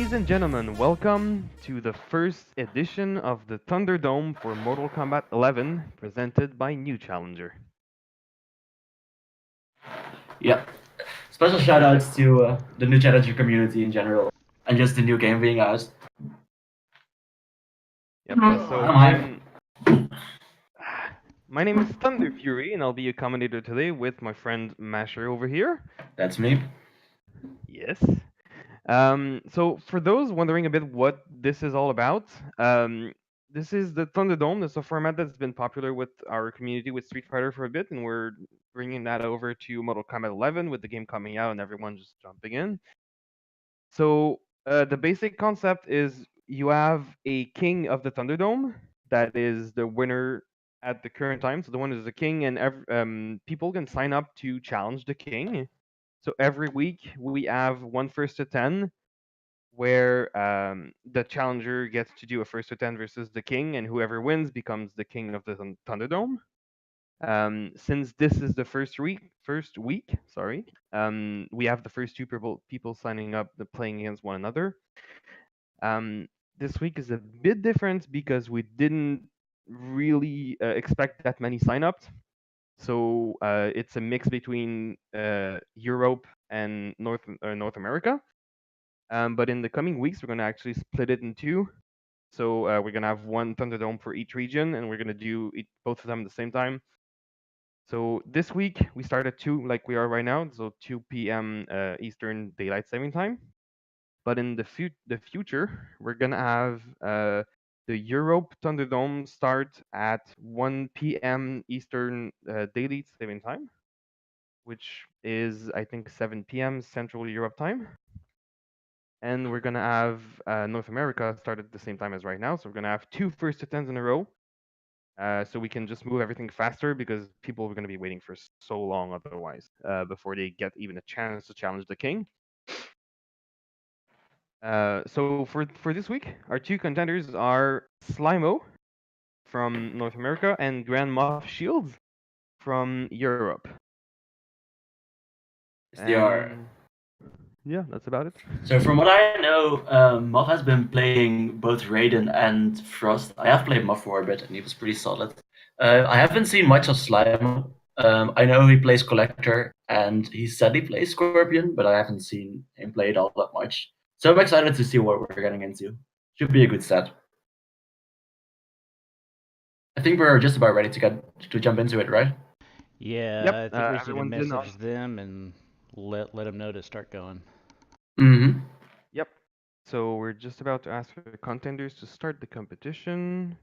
Ladies and gentlemen, welcome to the first edition of the Thunderdome for Mortal Kombat 11, presented by New Challenger. Yeah. Special shout outs to the new Challenger community in general, and just the new game being out. Yep. So my name is Thunder Fury, and I'll be your commentator today with my friend Masher over here. That's me. Yes. So for those wondering a bit what this is all about, this is the Thunderdome. It's a format that's been popular with our community with Street Fighter for a bit, and we're bringing that over to Mortal Kombat 11 with the game coming out and everyone just jumping in. So the basic concept is you have a king of the Thunderdome that is the winner at the current time. So the one is the king, and people can sign up to challenge the king. So every week we have one first to 10 where the challenger gets to do a first to 10 versus the king, and whoever wins becomes the king of the Thunderdome. Since this is the first week, sorry, we have the first two people signing up, playing against one another. This week is a bit different because we didn't really expect that many signups. So it's a mix between Europe and North America. But in the coming weeks, we're going to actually split it in two. So we're going to have one Thunderdome for each region, and we're going to do both of them at the same time. So this week, we start at 2, like we are right now, so 2 p.m. Eastern Daylight Saving Time. But in the future, we're going to have the Europe Thunderdome start at 1 p.m. Eastern Daylight Saving Time, which is, I think, 7 p.m. Central Europe time. And we're going to have North America start at the same time as right now. So we're going to have 2 first to 10s in a row. So we can just move everything faster because people are going to be waiting for so long otherwise before they get even a chance to challenge the king. So for this week, our 2 contenders are Slimo from North America and GrandMoffShiels from Europe. They are. Yeah, that's about it. So from what I know, Moff has been playing both Raiden and Frost. I have played Moff for a bit, and he was pretty solid. I haven't seen much of Slime. I know he plays Collector, and he said he plays Scorpion, but I haven't seen him play it all that much. So I'm excited to see what we're getting into. Should be a good set. I think we're just about ready to jump into it, right? Yeah, Yep, I think we just need to everyone's message them and let them know to start going. Mm-hmm. Yep. So we're just about to ask for the contenders to start the competition.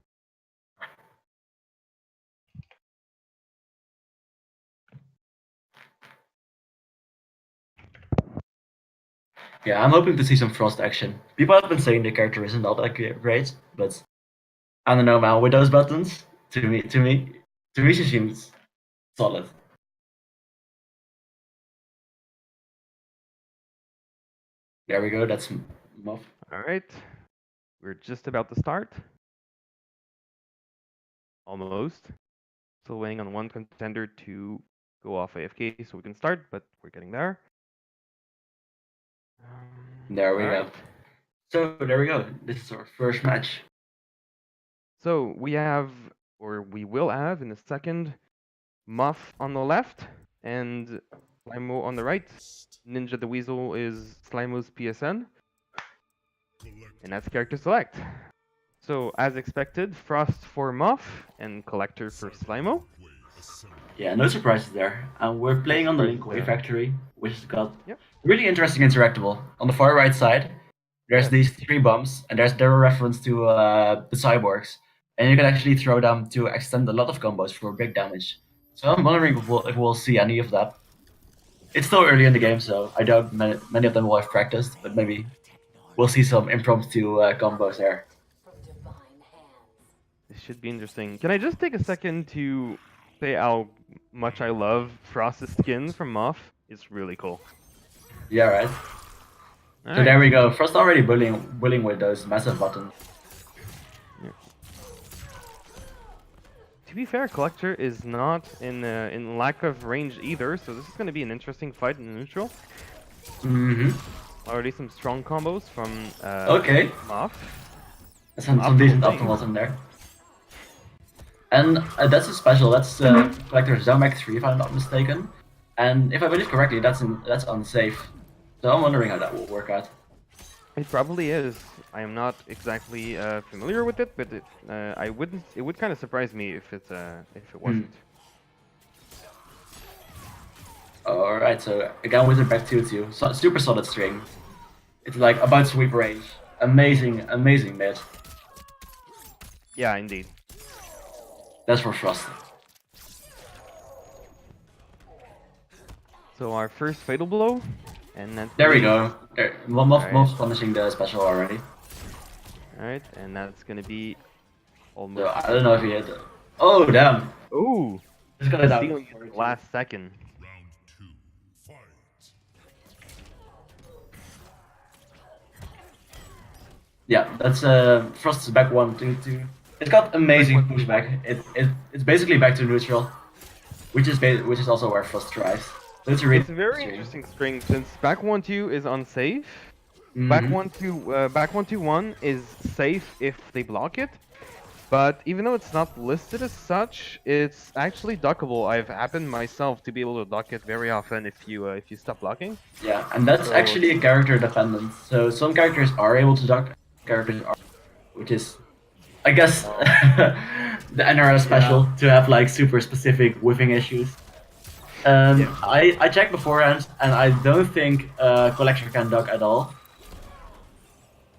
Yeah, I'm hoping to see some Frost action. People have been saying the character isn't all that great, but I don't know, man. With those buttons, to me, she seems solid. There we go. That's Muff. All right. We're just about to start. Almost. Still waiting on one contender to go off AFK so we can start, but we're getting there. There we go. So there we go. This is our first match. So we have, or we will have in a second, Muff on the left and Slimo on the right. Ninja the Weasel is Slimo's PSN. And that's character select. So as expected, Frost for Muff and Collector for Slimo. Yeah, no surprises there. And we're playing on the Link Wave Factory, which has got really interesting interactable. On the far right side, there's these 3 bombs, and they're a reference to the cyborgs. And you can actually throw them to extend a lot of combos for big damage. So I'm wondering if we'll see any of that. It's still early in the game, so I doubt many of them will have practiced, but maybe we'll see some impromptu combos there. This should be interesting. Can I just take a second to say how much I love Frost's skin from Muff? It's really cool. Yeah, right. So there we go. Frost already bullying with those massive buttons. Yeah. To be fair, Collector is not in lack of range either, so this is going to be an interesting fight in neutral. Mm-hmm. already some strong combos from Okay. Moff. Some decent optimals in there. And that's a special. That's Collector Zomac 3, if I'm not mistaken. And if I believe correctly, that's unsafe. So I'm wondering how that will work out. It probably is. I am not exactly familiar with it, but I wouldn't. It would kind of surprise me if it wasn't. All right, so again with the back 2-2, so, super solid string. It's like about sweep range. Amazing, amazing mid. Yeah, indeed. That's for Frost. So our first fatal blow, and then there we go. Moff's punishing the special already. Alright, and that's gonna be almost. So I don't know if he hit it. Oh damn! Ooh! Just got it out. Stealing it last second. Yeah, that's Frost's back 1-2-2. It's got amazing pushback. It's basically back to neutral, which is also where Frost thrives. So it's a very interesting string since back 1-2 is unsafe. Back 1-2-1 is safe if they block it, but even though it's not listed as such, it's actually duckable. I've happened myself to be able to duck it very often if you stop blocking. Yeah, and that's actually a character dependent. So some characters are able to duck, characters are, which is, I guess, the NRS special to have like super specific whiffing issues. I checked beforehand, and I don't think Collector can duck at all.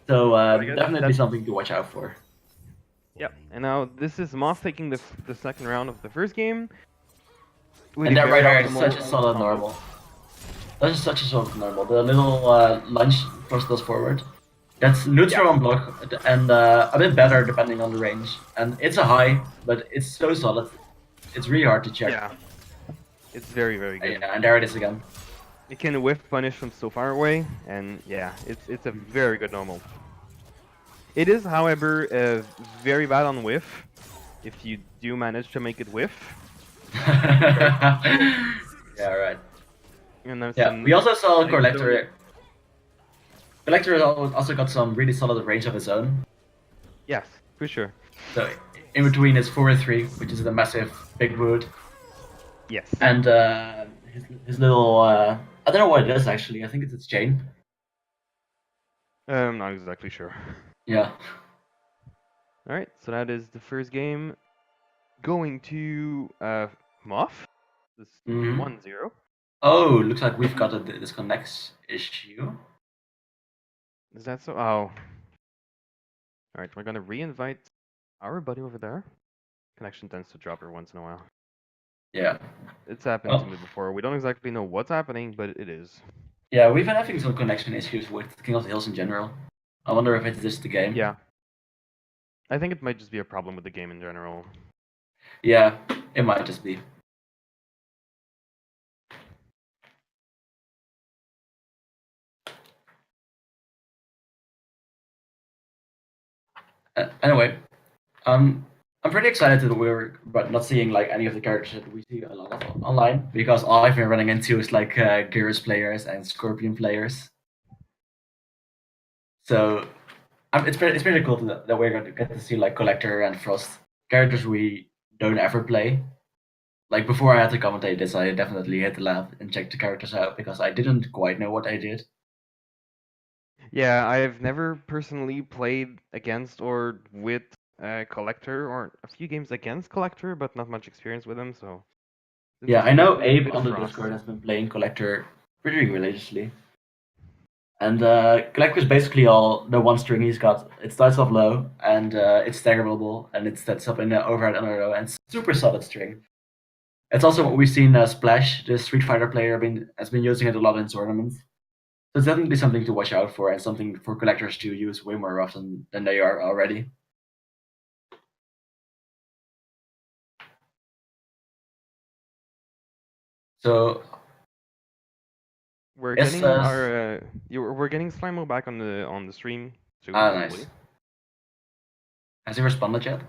So definitely something to watch out for. Yep, and now this is Moss taking the second round of the first game. And that right there is such a solid normal. That is such a solid normal. The little lunge Frost does forward. That's neutral on block, and a bit better depending on the range. And it's a high, but it's so solid. It's really hard to check. Yeah, it's very, very good. Yeah, and there it is again. It can whiff punish from so far away, and yeah, it's a very good normal. It is, however, very bad on whiff, if you do manage to make it whiff. Yeah, right. And yeah, we also saw Collector. Collector also got some really solid range of his own. Yes, for sure. So in between is 4-3, which is the massive big wood. Yes. And his little I don't know what it is actually. I think it's its chain. I'm not exactly sure. Yeah. Alright, so that is the first game. Going to Moff. This 1-0. Oh, looks like we've got a disconnect issue. Is that so? Oh. Alright, we're gonna re-invite our buddy over there. Connection tends to drop every once in a while. Yeah. It's happened to me before. We don't exactly know what's happening, but it is. Yeah, we've been having some connection issues with King of the Hills in general. I wonder if it's just the game. Yeah. I think it might just be a problem with the game in general. Yeah, it might just be. Anyway, I'm pretty excited that we're not seeing like any of the characters that we see a lot of online, because all I've been running into is like Gears players and Scorpion players. So it's pretty cool that we're going to get to see like Collector and Frost, characters we don't ever play. Like before I had to commentate this, I definitely hit the lab and checked the characters out because I didn't quite know what I did. Yeah, I've never personally played against or with Collector, or a few games against Collector, but not much experience with him, so... Yeah, I know Abe on the Discord has been playing Collector pretty religiously. And Collector is basically all the one string he's got. It starts off low, and it's staggerable, and it sets up in the overhead under row, and it's super solid string. It's also what we've seen Splash, the Street Fighter player, has been using it a lot in tournaments. So it's definitely something to watch out for, and something for collectors to use way more often than they are already. So we're getting our we're getting Slimo back on the stream too. Nice. Has he responded yet?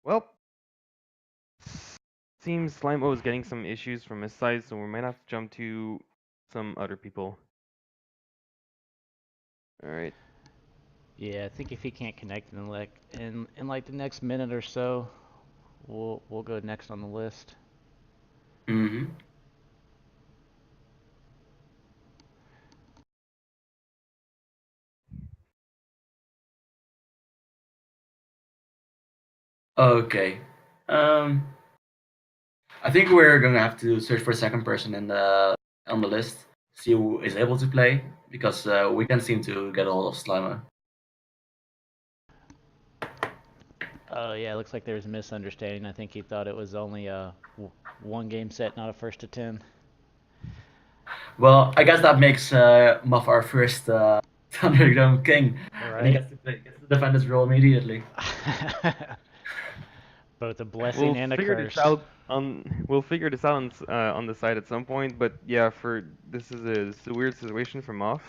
Well, Seems Slimo is getting some issues from his side, so we might have to jump to some other people. All right. Yeah, I think if he can't connect in like the next minute or so, we'll go next on the list. Mm-hmm. Okay. I think we're gonna have to search for a second person on the list, see who is able to play, because we can't seem to get a hold of Slimer. Oh yeah, it looks like there's a misunderstanding. I think he thought it was only a one game set, not a first to 10. Well, I guess that makes Muff our first Thunderdome king, and he Right. gets to defend his role immediately. Both a blessing and a curse. We'll figure this out on the side at some point. But yeah, this is a weird situation for Moff.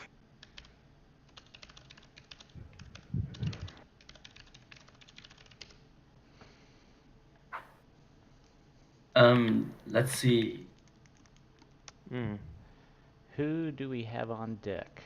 Let's see. Who do we have on deck?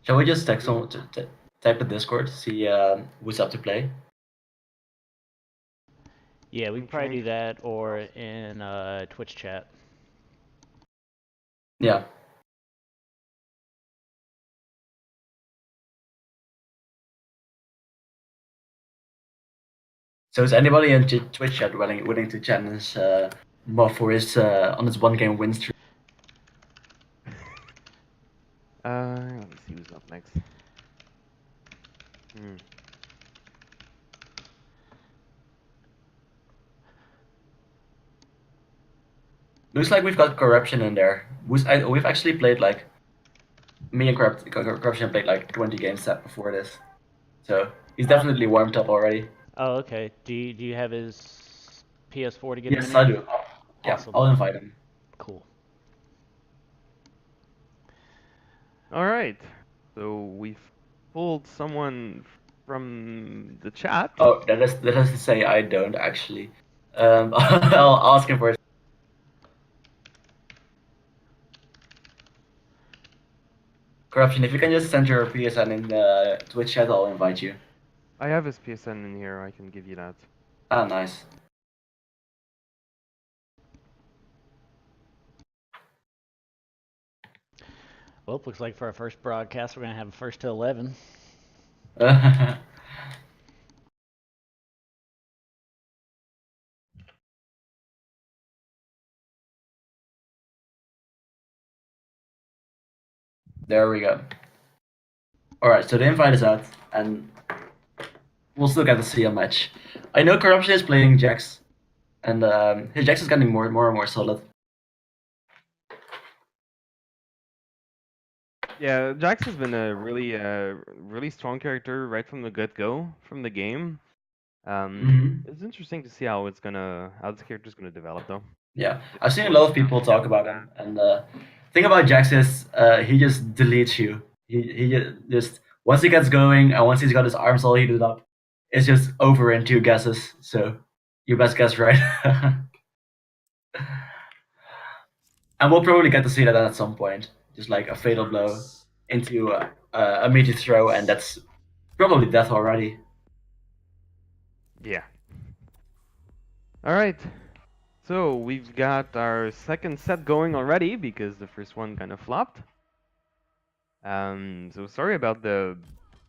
Shall we just text someone to type in Discord, see who's up to play? Yeah, we can probably do that, or in Twitch chat. Yeah. So is anybody in Twitch chat willing to challenge Muff for his on his 1 game win streak? Let me see who's up next. Looks like we've got Corruption in there. We've actually played like me and Corruption played like 20 games set before this, so he's definitely warmed up already. Oh, okay. Do you have his PS4 to get Yes, him in? I do. Yeah, Awesome. I'll invite him. Cool. All right. So we've pulled someone from the chat. Oh, that is to say I don't actually. I'll ask him first. Corruption, if you can just send your PSN in the Twitch chat, I'll invite you. I have his PSN in here. I can give you that. Ah, nice. Well, looks like for our first broadcast, we're gonna have a first to 11. There we go. Alright, so the invite is out, and we'll still get to see a match. I know Corruption is playing Jax, and his Jax is getting more and more solid. Yeah, Jax has been a really strong character right from the get-go from the game. It's interesting to see how this character's gonna develop, though. Yeah, I've seen a lot of people talk about him, and the thing about Jax is he just deletes you. He just once he gets going and once he's got his arms all heated up, it's just over in 2 guesses. So you best guess right. And we'll probably get to see that at some point, just like a fatal blow into a meteor throw, and that's probably death already. Yeah. All right. So we've got our second set going already because the first one kind of flopped. So sorry about the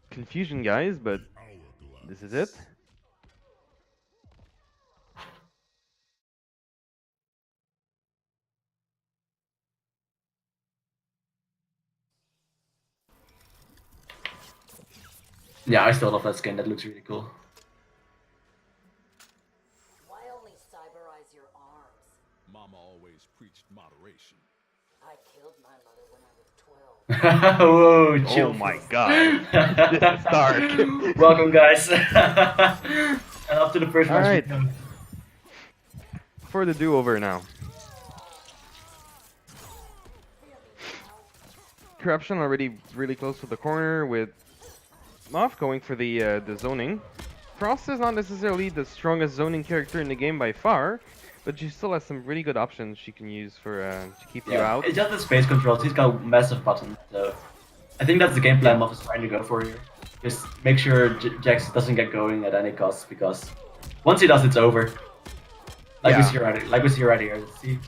confusion, guys, but this is it. Yeah, I still love that skin. That looks really cool. Why only cyberize your arms? Mama always preached moderation. I killed my mother when I was 12. Whoa, chill. Oh my god. This is dark. Welcome, guys. And up to the first match. Alright. for the do-over now. Corruption already really close to the corner with Moff going for the zoning. Frost is not necessarily the strongest zoning character in the game by far, but she still has some really good options she can use for to keep you out. It's just the space controls. He's got massive buttons, so I think that's the game plan Moff is trying to go for here. Just make sure Jax doesn't get going at any cost, because once he does, it's over. Like we see right here. See?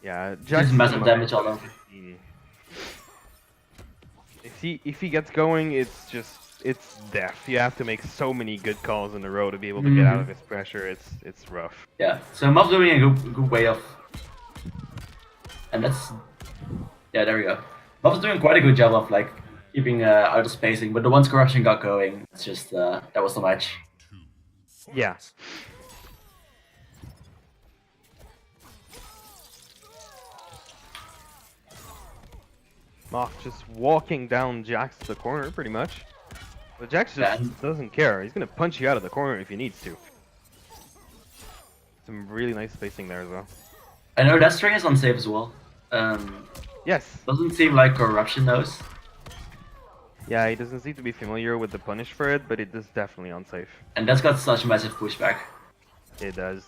Yeah, Jax just massive damage all over. If he gets going, it's death. You have to make so many good calls in a row to be able to get out of his pressure. It's rough. Yeah. So Moff's doing a good way of, and that's there we go. Moff's doing quite a good job of like keeping out of spacing, but the once Corruption got going, it's just that was the match. Yeah. Moff just walking down Jax to the corner, pretty much. But Jax just doesn't care. He's gonna punch you out of the corner if he needs to. Some really nice spacing there as well. I know that string is unsafe as well. Yes. Doesn't seem like Corruption knows. Yeah, he doesn't seem to be familiar with the punish for it, but it is definitely unsafe. And that's got such massive pushback. It does.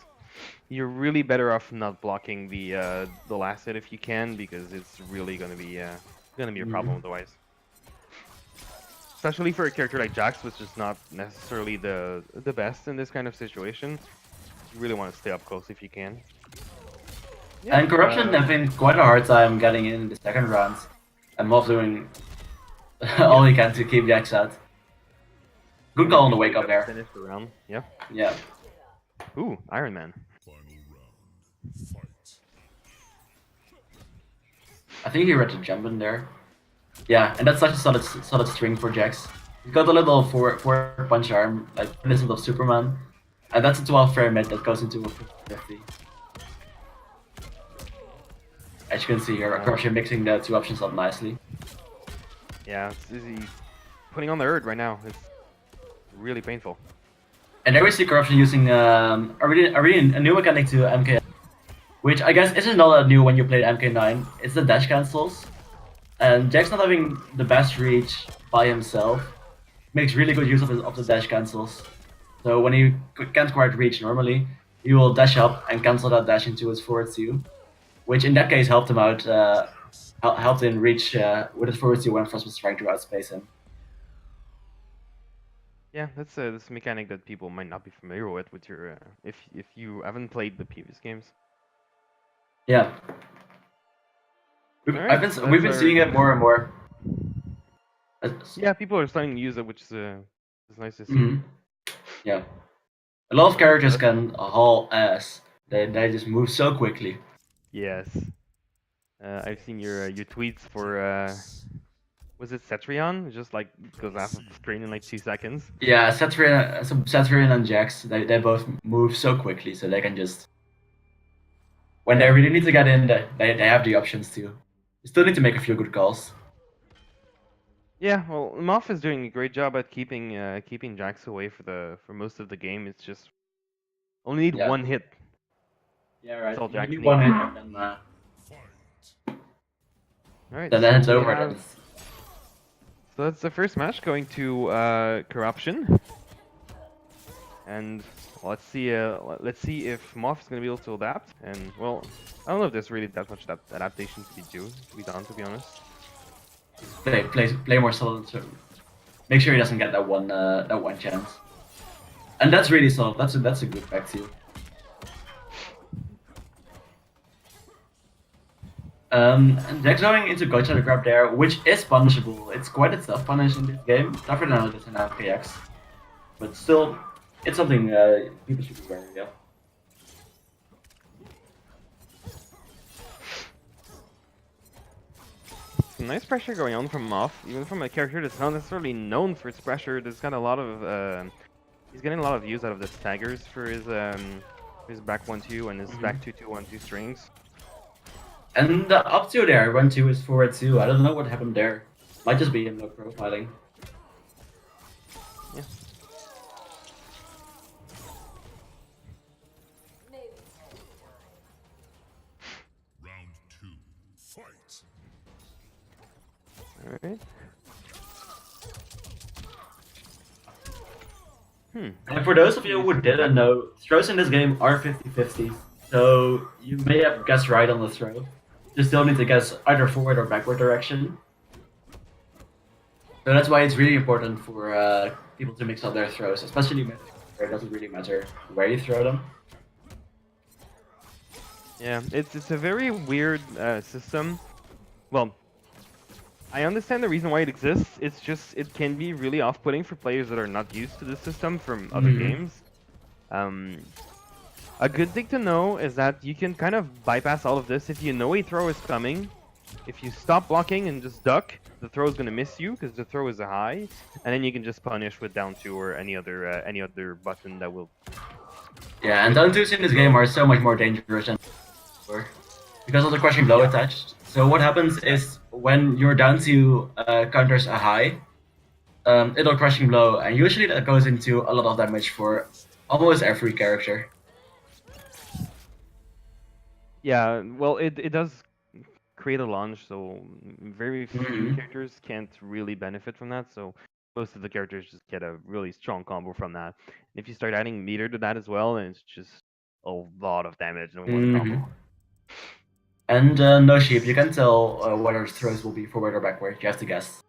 You're really better off not blocking the last hit if you can, because it's really gonna be a problem otherwise. Especially for a character like Jax, which is not necessarily the best in this kind of situation. You really want to stay up close if you can. Yeah, and Corruption having quite a hard time getting in the second round, and Moff doing all he can to keep Jax out. Good call on the wake up there. Finish the round. Yeah. Yeah. Ooh, Iron Man. Final round. Fight. I think he read the jump in there. Yeah, and that's such a solid string for Jax. He's got a little forward punch arm, like reminiscent of Superman. And that's a 12 frame hit that goes into a 50. As you can see here, Corruption mixing the two options up nicely. Yeah, he's putting on the Erd right now. It's really painful. And there we see Corruption using a new mechanic to MK, which I guess isn't all that new when you played MK9. It's the dash cancels. And Jax not having the best reach by himself makes really good use of the dash cancels. So when he can't quite reach normally, he will dash up and cancel that dash into his forward 2, which in that case helped him out, helped him reach with his forward 2 when Frost was trying to outspace him. Yeah, that's a mechanic that people might not be familiar with your if you haven't played the previous games. Yeah. We've been seeing it more and more. Yeah, people are starting to use it, which is nice to see. Yeah. A lot of characters can haul ass. They just move so quickly. Yes. I've seen your tweets for was it Cetrion? Just like goes off the screen in like 2 seconds. Yeah, Cetrion and Jax, they both move so quickly, so they can just, when they really need to get in, they have the options to. You still need to make a few good calls. Yeah, well, Moff is doing a great job at keeping Jax away for most of the game. It's just only need one hit. Yeah, right. That's all Jax You need needs. one hit and then Alright, then it's over. So that's the first match going to Corruption, and let's see if Moff is gonna be able to adapt. And well, I don't know if there's really that much adaptation to be done, to be honest. Play more solid. So make sure he doesn't get that one chance. And that's really solid. That's a good back too. And Jax going into Gotcha grab there, which is punishable. It's quite a tough punish in this game, tougher than it is in MKX. But still, it's something people should be wary of. Some nice pressure going on from Moff, even from a character that's not necessarily known for its pressure. There's got a lot of he's getting a lot of use out of the staggers for his back 1-2 and his back 2-2 1-2 strings. And the up 2 there, 1-2 is forward 2. I don't know what happened there. Might just be him no profiling. Yeah. Fight. Alright. And for those of you who didn't know, throws in this game are 50-50. So you may have guessed right on the throw. You still need to guess either forward or backward direction. So that's why it's really important for people to mix up their throws, especially mid, where it doesn't really matter where you throw them. Yeah, it's a very weird system. Well, I understand the reason why it exists. It's just it can be really off-putting for players that are not used to the system from other games. A good thing to know is that you can kind of bypass all of this if you know a throw is coming. If you stop blocking and just duck, the throw is gonna miss you because the throw is a high, and then you can just punish with down 2 or any other button that will. Yeah, and down 2s in this game are so much more dangerous than before because of the crushing blow attached. So what happens is when your down 2 counters a high, it'll crushing blow, and usually that goes into a lot of damage for almost every character. Yeah, well, it does create a launch, so very few characters can't really benefit from that. So most of the characters just get a really strong combo from that. And if you start adding meter to that as well, then it's just a lot of damage in one combo. And no sheep, you can tell what our throws will be forward or backward. You have to guess.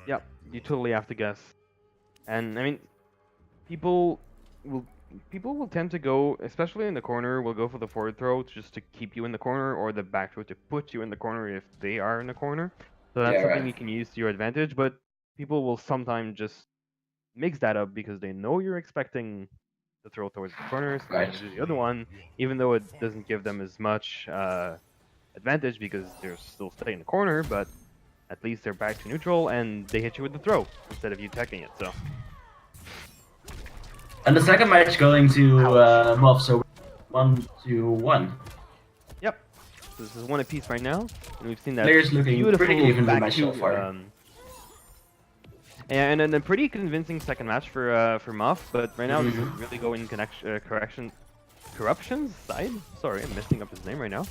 Yep, you totally have to guess. And I mean, people will tend to go, especially in the corner, will go for the forward throw just to keep you in the corner, or the back throw to put you in the corner if they are in the corner. So that's something you can use to your advantage. But people will sometimes just mix that up because they know you're expecting the throw towards the corner, so they're gonna do the other one, even though it doesn't give them as much advantage because they're still staying in the corner. But at least they're back to neutral and they hit you with the throw instead of you teching it. So. And the second match going to Moff, so 1-1. Yep. So this is one apiece right now, and we've seen that Players looking beautiful pretty evenly back matched so far. And then a pretty convincing second match for Muff, but right now this is really going corruption's side. Sorry, I'm messing up his name right now.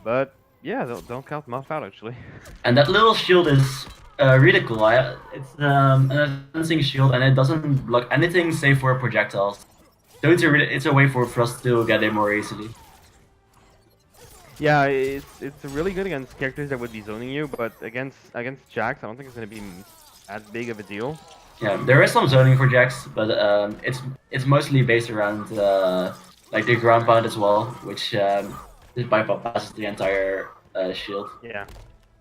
But yeah, don't count Muff out actually. And that little shield is really cool. It's an advancing shield, and it doesn't block anything save for projectiles. So it's a way for us to get in more easily. Yeah, it's really good against characters that would be zoning you, but against Jax, I don't think it's gonna be as big of a deal. Yeah, there is some zoning for Jax, but it's mostly based around like the ground pound as well, which just bypasses the entire shield. Yeah,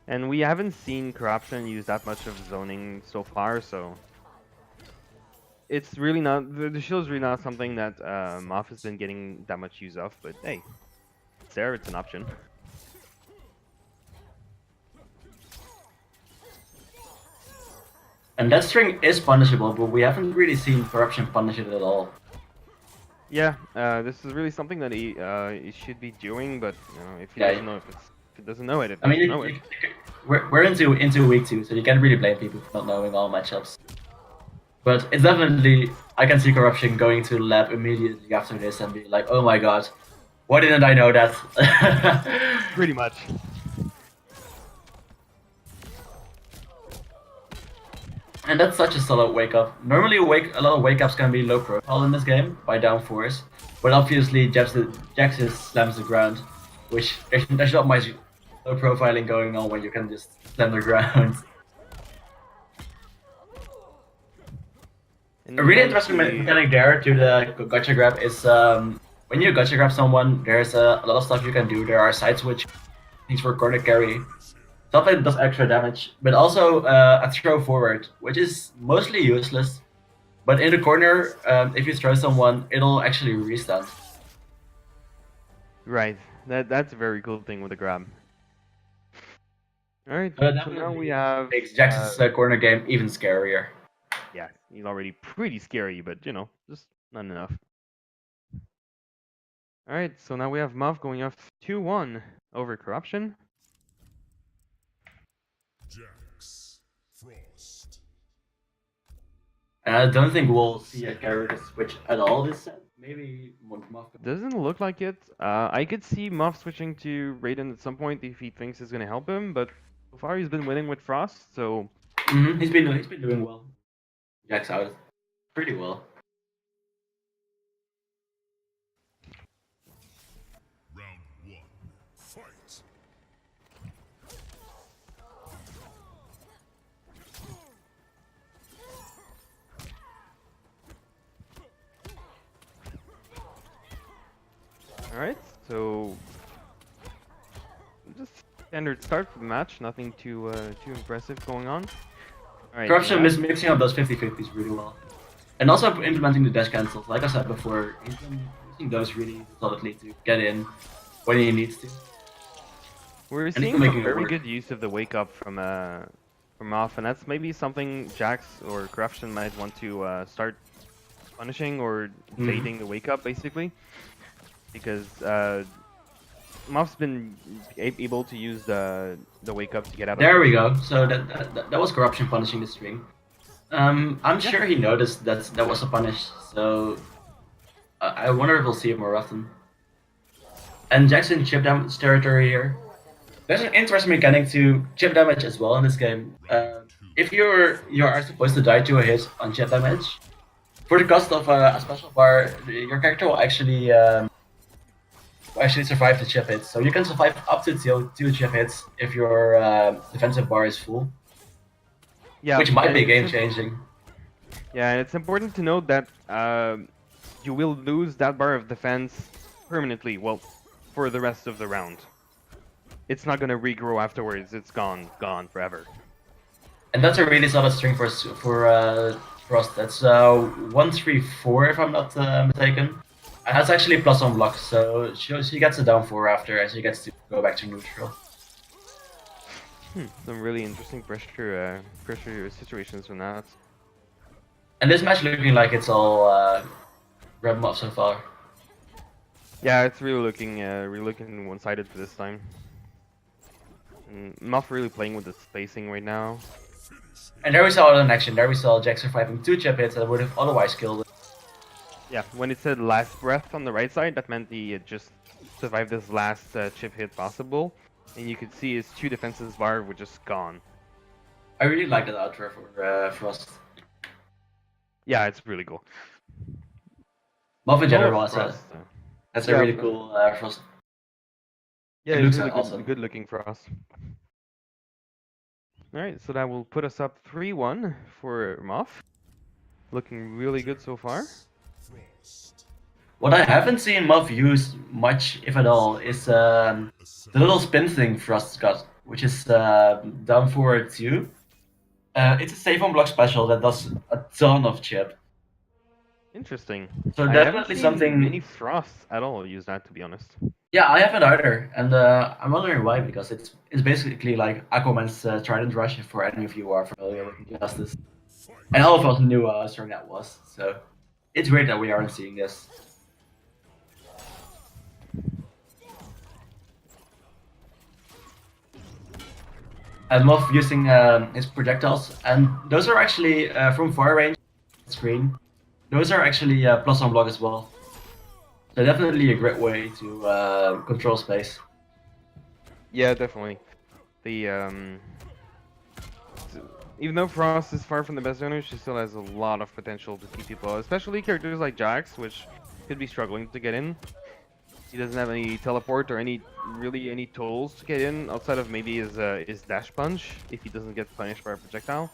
and we haven't seen corruption use that much of zoning so far, so it's really not the shield's really not something that Moff has been getting that much use of. But hey, it's there. It's an option. And that string is punishable, but we haven't really seen corruption punish it at all. Yeah, this is really something that he should be doing, but you know, if he doesn't know if it doesn't know it, we're into week 2, so you can't really blame people for not knowing all matchups. But it's definitely, I can see corruption going to the lab immediately after this and be like, oh my god, why didn't I know that? Pretty much. And that's such a solid wake up. Normally a lot of wake ups can be low profile in this game by down 4s, but obviously Jax just slams the ground, which there's not much low profiling going on when you can just slam the ground. A really interesting mechanic there to the gotcha grab is when you gotcha grab someone, there's a lot of stuff you can do. There are side switch things for corner carry, something that does extra damage, but also a throw forward, which is mostly useless. But in the corner, if you throw someone, it'll actually restun. Right, that's a very cool thing with the grab. All right, So now we have makes Jax's corner game even scarier. Yeah, he's already pretty scary, but you know, just not enough. Alright, so now we have Muff going up 2-1 over corruption. Jax, Frost. And I don't think we'll see a character switch at all this set. Maybe Muff. Doesn't look like it. I could see Muff switching to Raiden at some point if he thinks it's gonna help him, but so far he's been winning with Frost, so He's been doing well. Jax out pretty well. Round 1. Fight. alright, so just standard start for the match, nothing too impressive going on. Alright, Corruption is mixing up those 50-50s really well. And also implementing the dash cancels. Like I said before, he's been using those really solidly to get in when he needs to. we're seeing some very good use of the wake up from off, and that's maybe something Jax or Corruption might want to start punishing or baiting the wake up basically, because Moff's been able to use the wake up to get out of. There we go. So that was Corruption punishing the string. I'm sure he noticed that was a punish. So I wonder if we'll see it more often. And Jackson chip damage territory here. There's an interesting mechanic to chip damage as well in this game. If you are supposed to die to a hit on chip damage, for the cost of a special bar, your character will actually survive the chip hits. So you can survive up to two chip hits if your defensive bar is full. Yeah, which might be game changing. Yeah, and it's important to note that you will lose that bar of defense permanently. Well, for the rest of the round. It's not gonna regrow afterwards. It's gone forever. And that's a really solid string for Frost. That's 1-3-4 if I'm not mistaken. And that's actually plus on block, so she gets a down 4 after, and she gets to go back to neutral. Some really interesting pressure situations from that. And this match looking like it's all GrandMoff so far. Yeah, it's really looking one-sided for this time. Muff really playing with the spacing right now. And there we saw it in action. There we saw Jax surviving 2 chip hits that would have otherwise killed it. Yeah, when it said last breath on the right side, that meant he had just survived this last chip hit possible. And you could see his 2 defenses bar were just gone. I really like that outro for Frost. Yeah, it's really cool. Muff in general, that's a really cool Frost. Yeah, it's really awesome. Good looking for us. Alright, so that will put us up 3-1 for Muff. Looking really good so far. What I haven't seen Muff use much, if at all, is the little spin thing Frost's got, which is down forward 2. It's a save on block special that does a ton of chip. Interesting. So I definitely haven't something. seen any Frost at all use that, to be honest. Yeah, I haven't either, and I'm wondering why, because it's basically like Aquaman's Trident Rush, for any of you are familiar with Justice. And all of us knew how strong that was, so it's great that we aren't seeing this. And Moff using his projectiles, and those are actually from far range screen. Those are actually plus on block as well. So definitely a great way to control space. Yeah, definitely. The even though Frost is far from the best zoner, she still has a lot of potential to keep people, especially characters like Jax, which could be struggling to get in. He doesn't have any teleport or any tools to get in outside of maybe his dash punch if he doesn't get punished by a projectile.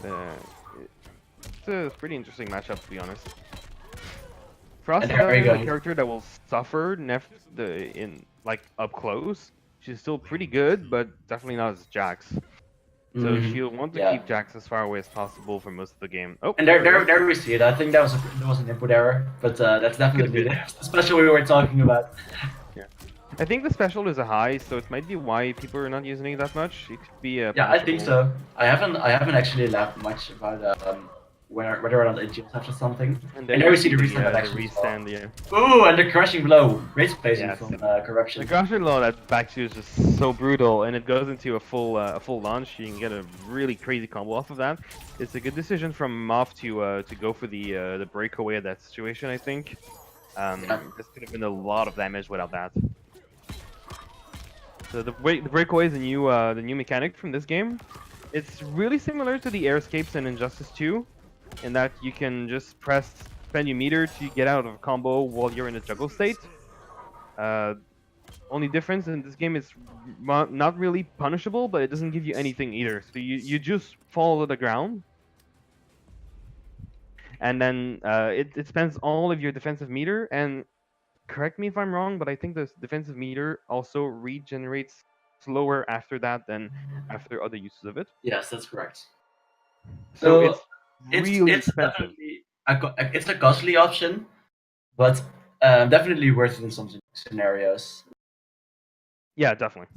It's a pretty interesting matchup, to be honest. Frost is a character that will suffer in like up close. She's still pretty good, but definitely not as Jax. So she'll want to keep Jax as far away as possible for most of the game. Oh, and there we see it. I think that was an input error, but that's definitely the special we were talking about. Yeah, I think the special is a high, so it might be why people are not using it that much. It could be yeah, I think so. I haven't actually laughed much about whether or not it jumps after something. And And there we you see the restand the action as well. restand, yeah. Ooh, and the crushing blow. Great spacing Yes. from Corruption. The Crusher Law that back two is just so brutal, and it goes into a full launch. You can get a really crazy combo off of that. It's a good decision from Moff to go for the breakaway at that situation. I think this could have been a lot of damage without that. So the breakaway is the new mechanic from this game. It's really similar to the air escapes in Injustice 2, in that you can just spend your meter to get out of a combo while you're in a juggle state. Only difference in this game is not really punishable, but it doesn't give you anything either. So you just fall to the ground, and then it spends all of your defensive meter. And correct me if I'm wrong, but I think the defensive meter also regenerates slower after that than after other uses of it. Yes, that's correct. So So it's really expensive. Definitely it's a costly option, but definitely worth it in some scenarios. Yeah, definitely.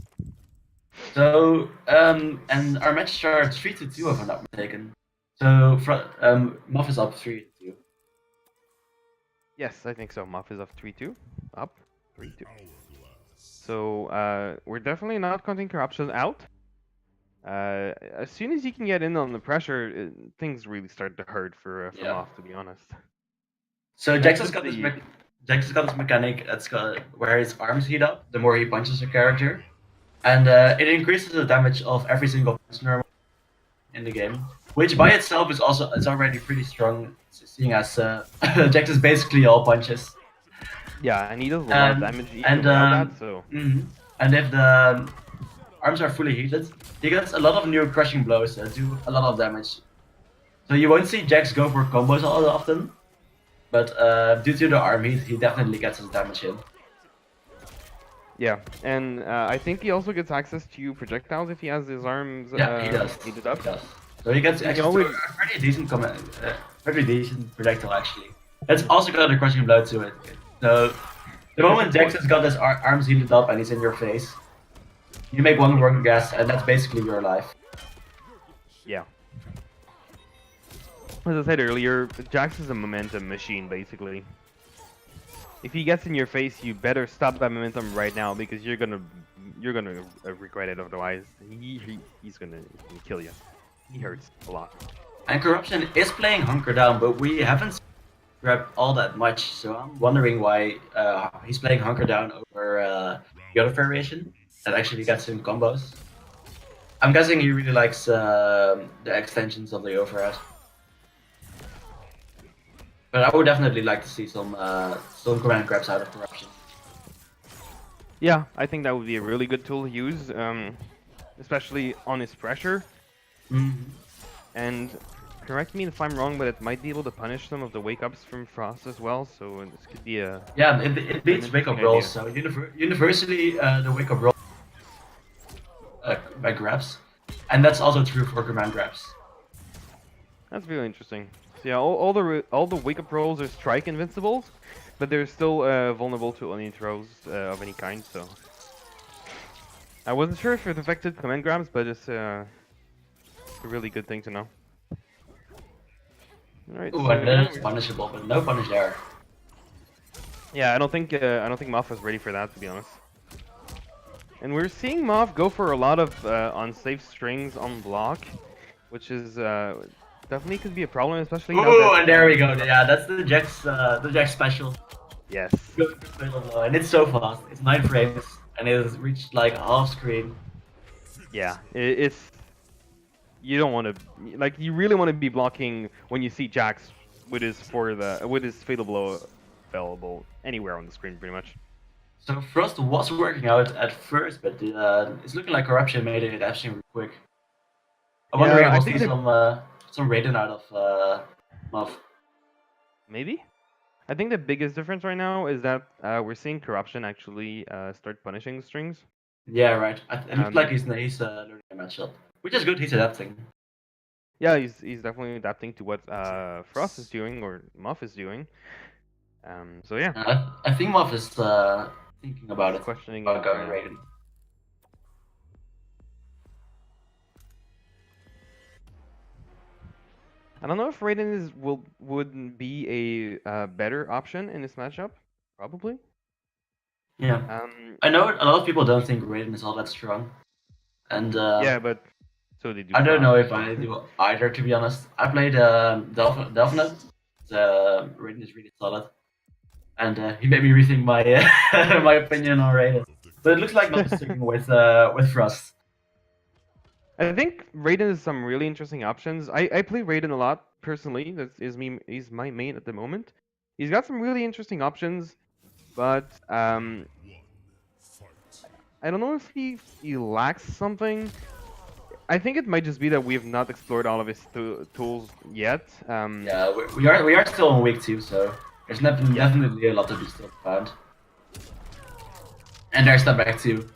So and our matches are 3-2 if I'm not mistaken. So Muff is up 3-2. Yes, I think so. Muff is up 3-2. Up 3-2. So we're definitely not counting Corruption out. As soon as you can get in on the pressure, things really start to hurt for Moff, to be honest. So Jax has got this mechanic where his arms heat up the more he punches a character, and it increases the damage of every single punch normal in the game, which by itself is already pretty strong, seeing as Jax is basically all punches. Yeah, and he does a lot of damage even without that. So. And if the arms are fully heated, he gets a lot of new crushing blows that do a lot of damage. So you won't see Jax go for combos all often, but due to the arm heat, he definitely gets his damage in. Yeah, and I think he also gets access to projectiles if he has his arms he does. heated up. He does. So he gets access to a pretty decent projectile actually. It's also got a crushing blow to it. So the moment Jax has got his arms heated up and he's in your face, you make one wrong guess and that's basically your life. Yeah. As I said earlier, Jax is a momentum machine, basically. If he gets in your face, you better stop that momentum right now, because you're gonna regret it otherwise. He's gonna kill you. He hurts a lot. And Corruption is playing Hunker Down, but we haven't grabbed all that much, so I'm wondering why he's playing Hunker Down over the other variation that actually gets him combos. I'm guessing he really likes the extensions of the overhead. But I would definitely like to see some command grabs out of Corruption. Yeah, I think that would be a really good tool to use, especially on his pressure. And correct me if I'm wrong, but it might be able to punish some of the wake-ups from Frost as well, so this could be a... Yeah, it beats wake-up rolls, so universally the wake-up roll by grabs. And that's also true for command grabs. That's really interesting. So yeah, all the wake-up rolls are strike invincibles, but they're still vulnerable to any throws of any kind, so... I wasn't sure if it affected command grabs, but it's a really good thing to know. Alright, Ooh, and then it's punishable, but no punish there. Yeah, I don't think Moff was ready for that, to be honest. And we're seeing Moff go for a lot of unsafe strings on block, which is definitely could be a problem, especially now that... and there we go. Yeah, that's the Jax special. Yes. And it's so fast. It's 9 frames, and it has reached like half screen. Yeah, it's... You don't want to... Like, you really want to be blocking when you see Jax with his Fatal Blow available anywhere on the screen, pretty much. So Frost was working out at first, but it's looking like Corruption made it actually quick. I'm wondering if we'll see some raiding out of Muff. Maybe? I think the biggest difference right now is that we're seeing Corruption actually start punishing strings. Yeah, right. It looks like he's learning a matchup, which is good. He's adapting. Yeah, he's definitely adapting to what Frost is doing or Muff is doing. So yeah. I think Muff is thinking about it. Questioning about going raiding. I don't know if Raiden would be a better option in this matchup. Probably. Yeah. Um, I know a lot of people don't think Raiden is all that strong. And yeah, but so they do I don't Frost. know if I do either, to be honest. I played Delphinate. Raiden is really solid. And he made me rethink my my opinion on Raiden. But it looks like not sticking with Frost. I think Raiden has some really interesting options. I play Raiden a lot personally. He's my main at the moment. He's got some really interesting options, but One. Fight. I don't know if he lacks something. I think it might just be that we have not explored all of his tools yet. Yeah, we are still on week 2, so there's definitely a lot to be still found. And there's that back too.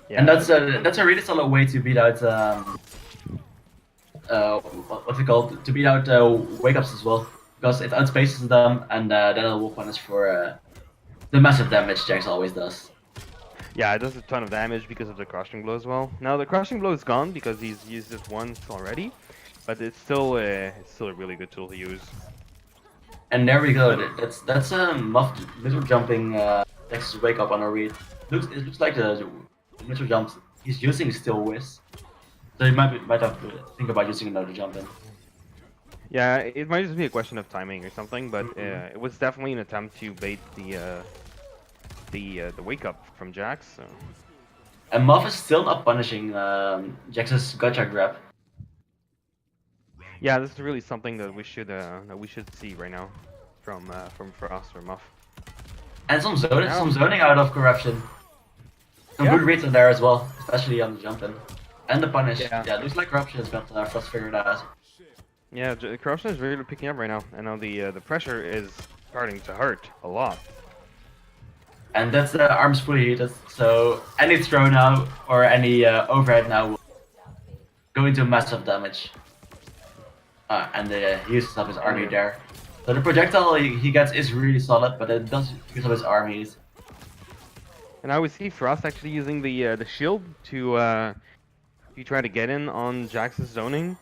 Yeah, And that's a really solid way to beat out what's it called? To beat out wake ups as well, because it outspaces them, and then it will punish for the massive damage Jax always does. yeah, it does a ton of damage because of the crushing blow as well. Now the crushing blow is gone because he's used it once already, but it's still a really good tool to use. And there we go. That's Muff little jumping Jax's wake up on a read. It looks like the little jumps he's using is still whiz. So he might have to think about using another jump in. Yeah, it might just be a question of timing or something, but it was definitely an attempt to bait the wake up from Jax. So. And Muff is still not punishing Jax's gotcha grab. Yeah, this is really something that we should see right now from Frost or Muff. And some zoning out of corruption. Some good reads in there as well, especially on the jump in. And the punish. Yeah, it looks like corruption has got Frost figured out. Yeah, corruption is really picking up right now, and now the pressure is starting to hurt a lot. And that's the arms fully heated, so any throw now or any overhead now will go into massive damage. And he uses up his army there. So the projectile he gets is really solid, but it does use up his armies. And I would see Frost actually using the shield to try to get in on Jax's zoning.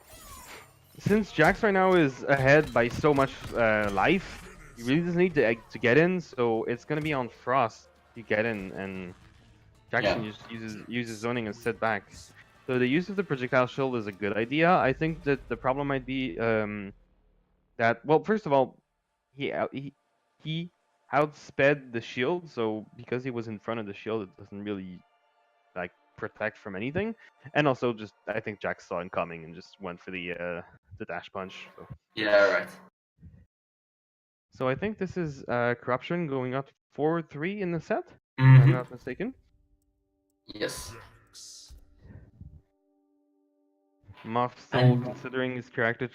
Since Jax right now is ahead by so much life, you really just need to get in. So it's gonna be on Frost to get in, and Jackson just uses zoning and sit back. So the use of the projectile shield is a good idea. I think that the problem might be that, well, first of all, he outsped the shield, so because he was in front of the shield, it doesn't really like protect from anything. And also, just I think Jax saw him coming and just went for the dash punch. So. Yeah, right. So I think this is corruption going up 4-3 in the set. If Mm-hmm. I'm not mistaken. Yes. Moff still considering his character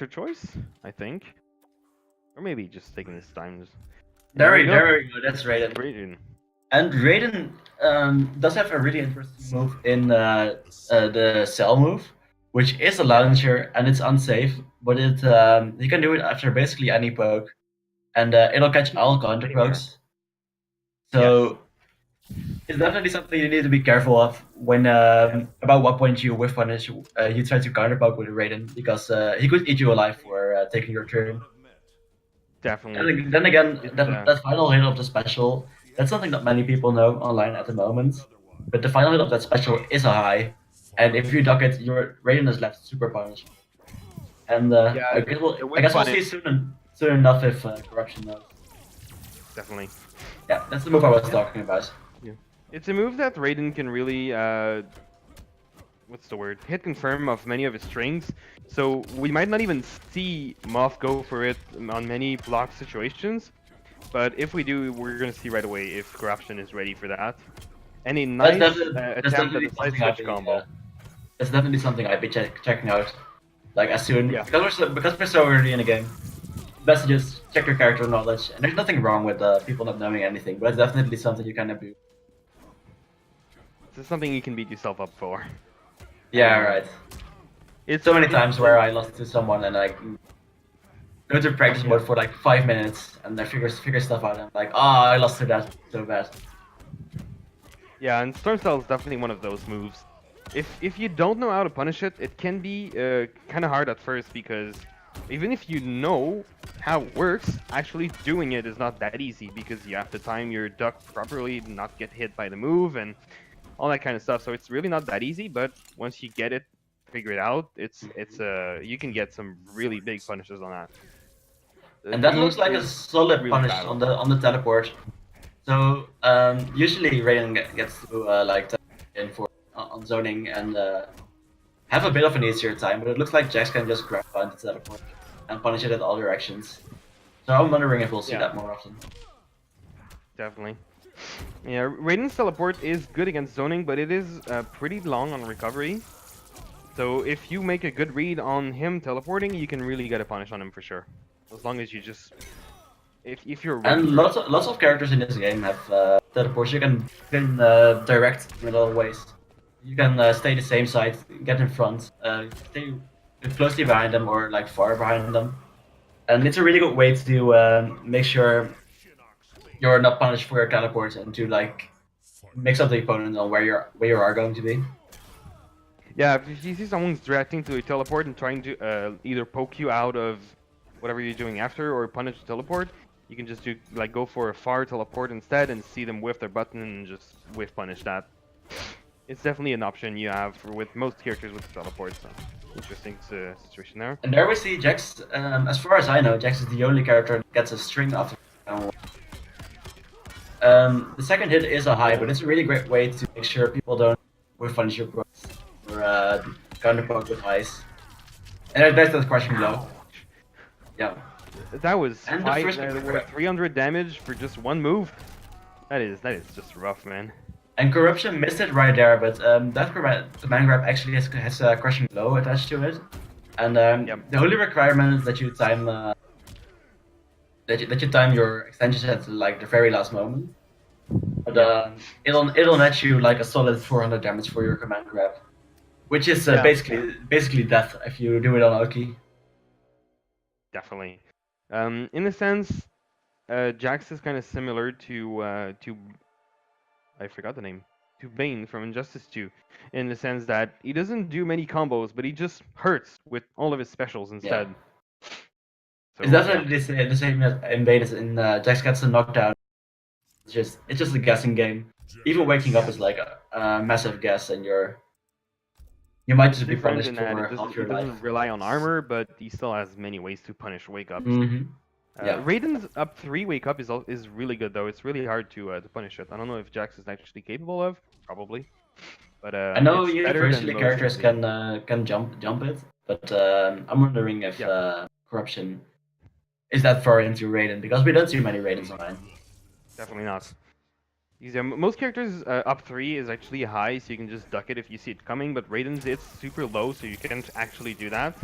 choice, I think, or maybe just taking his time. There we go. That's Raiden. Raiden. And Raiden does have a really interesting move in the cell move, which is a launcher and it's unsafe, but it you can do it after basically any poke, and it'll catch all counter pokes. So it's definitely something you need to be careful of when about what point you whiff punish you try to counter poke with Raiden, because he could eat you alive for taking your turn. Definitely. And then again, that final hit of the special, that's something that many people know online at the moment. But the final hit of that special is a high, and if you duck it, your Raiden is left super punished. And I guess we'll see soon enough if corruption knows. Definitely. Yeah, that's the move I was talking about. Yeah. It's a move that Raiden can really what's the word? Hit confirm of many of his strings. So we might not even see Moff go for it on many block situations. But if we do, we're gonna see right away if corruption is ready for that. And a nice attempt at a side switch combo. That's definitely something I'd be checking out. Like as soon because we're so early in the game. Best to just check your character knowledge, and there's nothing wrong with people not knowing anything, but it's definitely something you can do. It's something you can beat yourself up for. Yeah, right. It's so many times where I lost to someone and I go to practice mode for like 5 minutes and I figure stuff out and I'm like, I lost to that so bad. Yeah, and Storm Cell is definitely one of those moves. if you don't know how to punish it, it can be kind of hard at first because even if you know how it works, actually doing it is not that easy because you have to time your duck properly, not get hit by the move, and all that kind of stuff. So it's really not that easy. But once you get it, figure it out, it's you can get some really big punishes on that. And that looks Food like a is solid really punish battle. on the teleport. So usually Raiden gets to like in for on zoning and have a bit of an easier time, but it looks like Jax can just grab on the teleport and punish it in all directions. So I'm wondering if we'll see that more often. Definitely. Yeah, Raiden's teleport is good against zoning, but it is pretty long on recovery. So if you make a good read on him teleporting, you can really get a punish on him for sure. As long as you just, if you're ready. And lots of characters in this game have teleports. You can direct in a lot of ways. You can stay the same side, get in front, stay closely behind them or like far behind them, and it's a really good way to make sure you're not punished for your teleports and to like mix up the opponent on where you are going to be. Yeah, if you see someone's directing to a teleport and trying to either poke you out of whatever you're doing after or punish the teleport, you can just do like go for a far teleport instead and see them whiff their button and just whiff punish that. It's definitely an option you have with most characters with the teleport. So interesting situation there. And there we see Jax. As far as I know, Jax is the only character that gets a string after. The second hit is a high, but it's a really great way to make sure people don't whiff punish your pros or counter poke with highs. And that's the crushing blow. Yeah. That was And the first 300 damage for just one move. That is just rough, man. And Corruption missed it right there, but that command grab actually has a crushing blow attached to it. And the only requirement is that you time that you time your extensions at like the very last moment. But it'll net you like a solid 400 damage for your command grab, which is basically death if you do it on Oki. Definitely. In a sense, Jax is kind of similar to I forgot the name. To Bane from Injustice 2, in the sense that he doesn't do many combos, but he just hurts with all of his specials instead. Yeah. So, it's definitely the same as in Bane as in Jax gets a knockdown. It's just a guessing game. Even waking up is like a massive guess, and you might just be punished for half your life. He doesn't rely on armor, but he still has many ways to punish wake ups. Yeah. Raiden's up 3 wake up is really good though. It's really hard to punish it. I don't know if Jax is actually capable of, probably. But I know universally characters can jump it, but I'm wondering if Corruption is that far into Raiden, because we don't see many Raidens online. Definitely not. Most characters up 3 is actually high, so you can just duck it if you see it coming, but Raiden's it's super low, so you can't actually do that.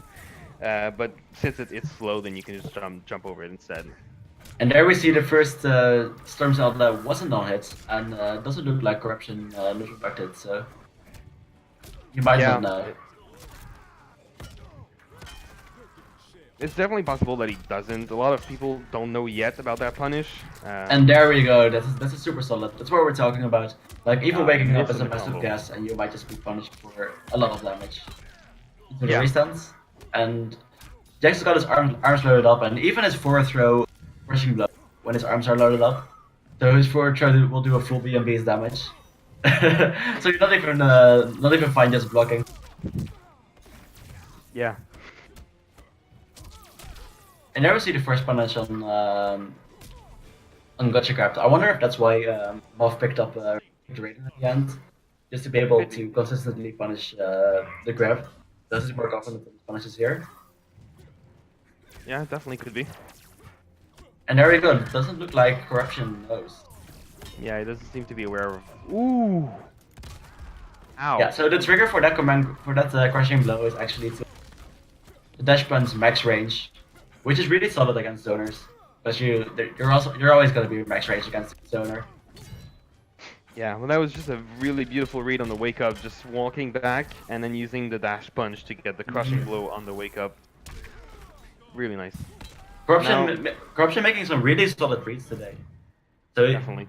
But since it's slow, then you can just jump over it instead. And there we see the first Storm Cell that wasn't on hit, and doesn't look like Corruption never backed it, so you might not know. It's definitely possible that he doesn't. A lot of people don't know yet about that punish. And there we go. That's a super solid. That's what we're talking about. Like even waking up is a massive guess, and you might just be punished for a lot of damage. Into the restance. And Jax got his arms loaded up, and even his forward throw crushing blow when his arms are loaded up. So his forward throw will do a full BMB's damage. So you're not even fine just blocking. Yeah. And there we see the first punish on Gotcha Craft. I wonder if that's why Moff picked up Raiden at the end, just to be able to consistently punish the grab. Does it work often with punishes here? Yeah, definitely could be. And there we go. It doesn't look like Corruption knows. Yeah, he doesn't seem to be aware of. Ooh. Ow. Yeah. So the trigger for that crushing blow is actually the dash punch max range, which is really solid against zoners. Because you're always gonna be max range against a zoner. Yeah, well that was just a really beautiful read on the wake up, just walking back and then using the dash punch to get the crushing blow on the wake up. Really nice. Corruption making some really solid reads today. So definitely.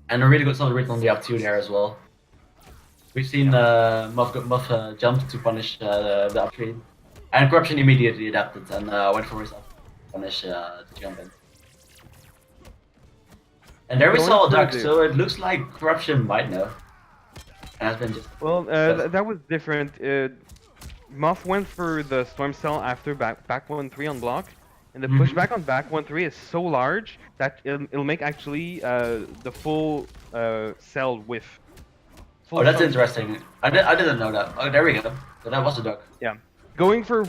And a really good solid read on the up 2 there as well. We've seen Muff jump to punish the up three, and Corruption immediately adapted and went for his up to punish the jump in. And there we Going saw a for duck, the- so it looks like Corruption might know. And has been just Well, that was different. Muff went for the Storm Cell after back 1-3 on block, and the pushback on back 1-3 is so large that it'll make actually the full cell whiff. Full Oh, that's cell- interesting. I didn't know that. Oh, there we go. So that was a duck. Yeah. Going for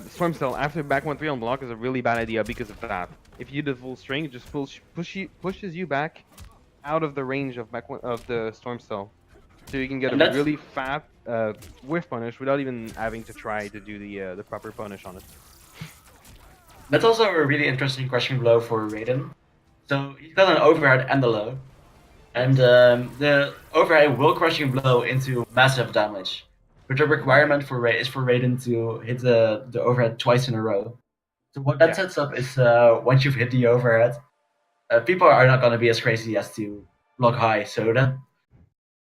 Storm Cell after back 1-3 on block is a really bad idea because of that. If you do the full string, it just pushes you back out of the range of of the Storm Cell. So you can get And a that's- really fat whiff punish without even having to try to do the proper punish on it. That's also a really interesting crushing blow for Raiden. So he's got an overhead and a low. And the overhead will crushing blow into massive damage. But the requirement for is for Raiden to hit the overhead twice in a row. So what that Yeah. sets up is once you've hit the overhead, people are not going to be as crazy as to block high. So that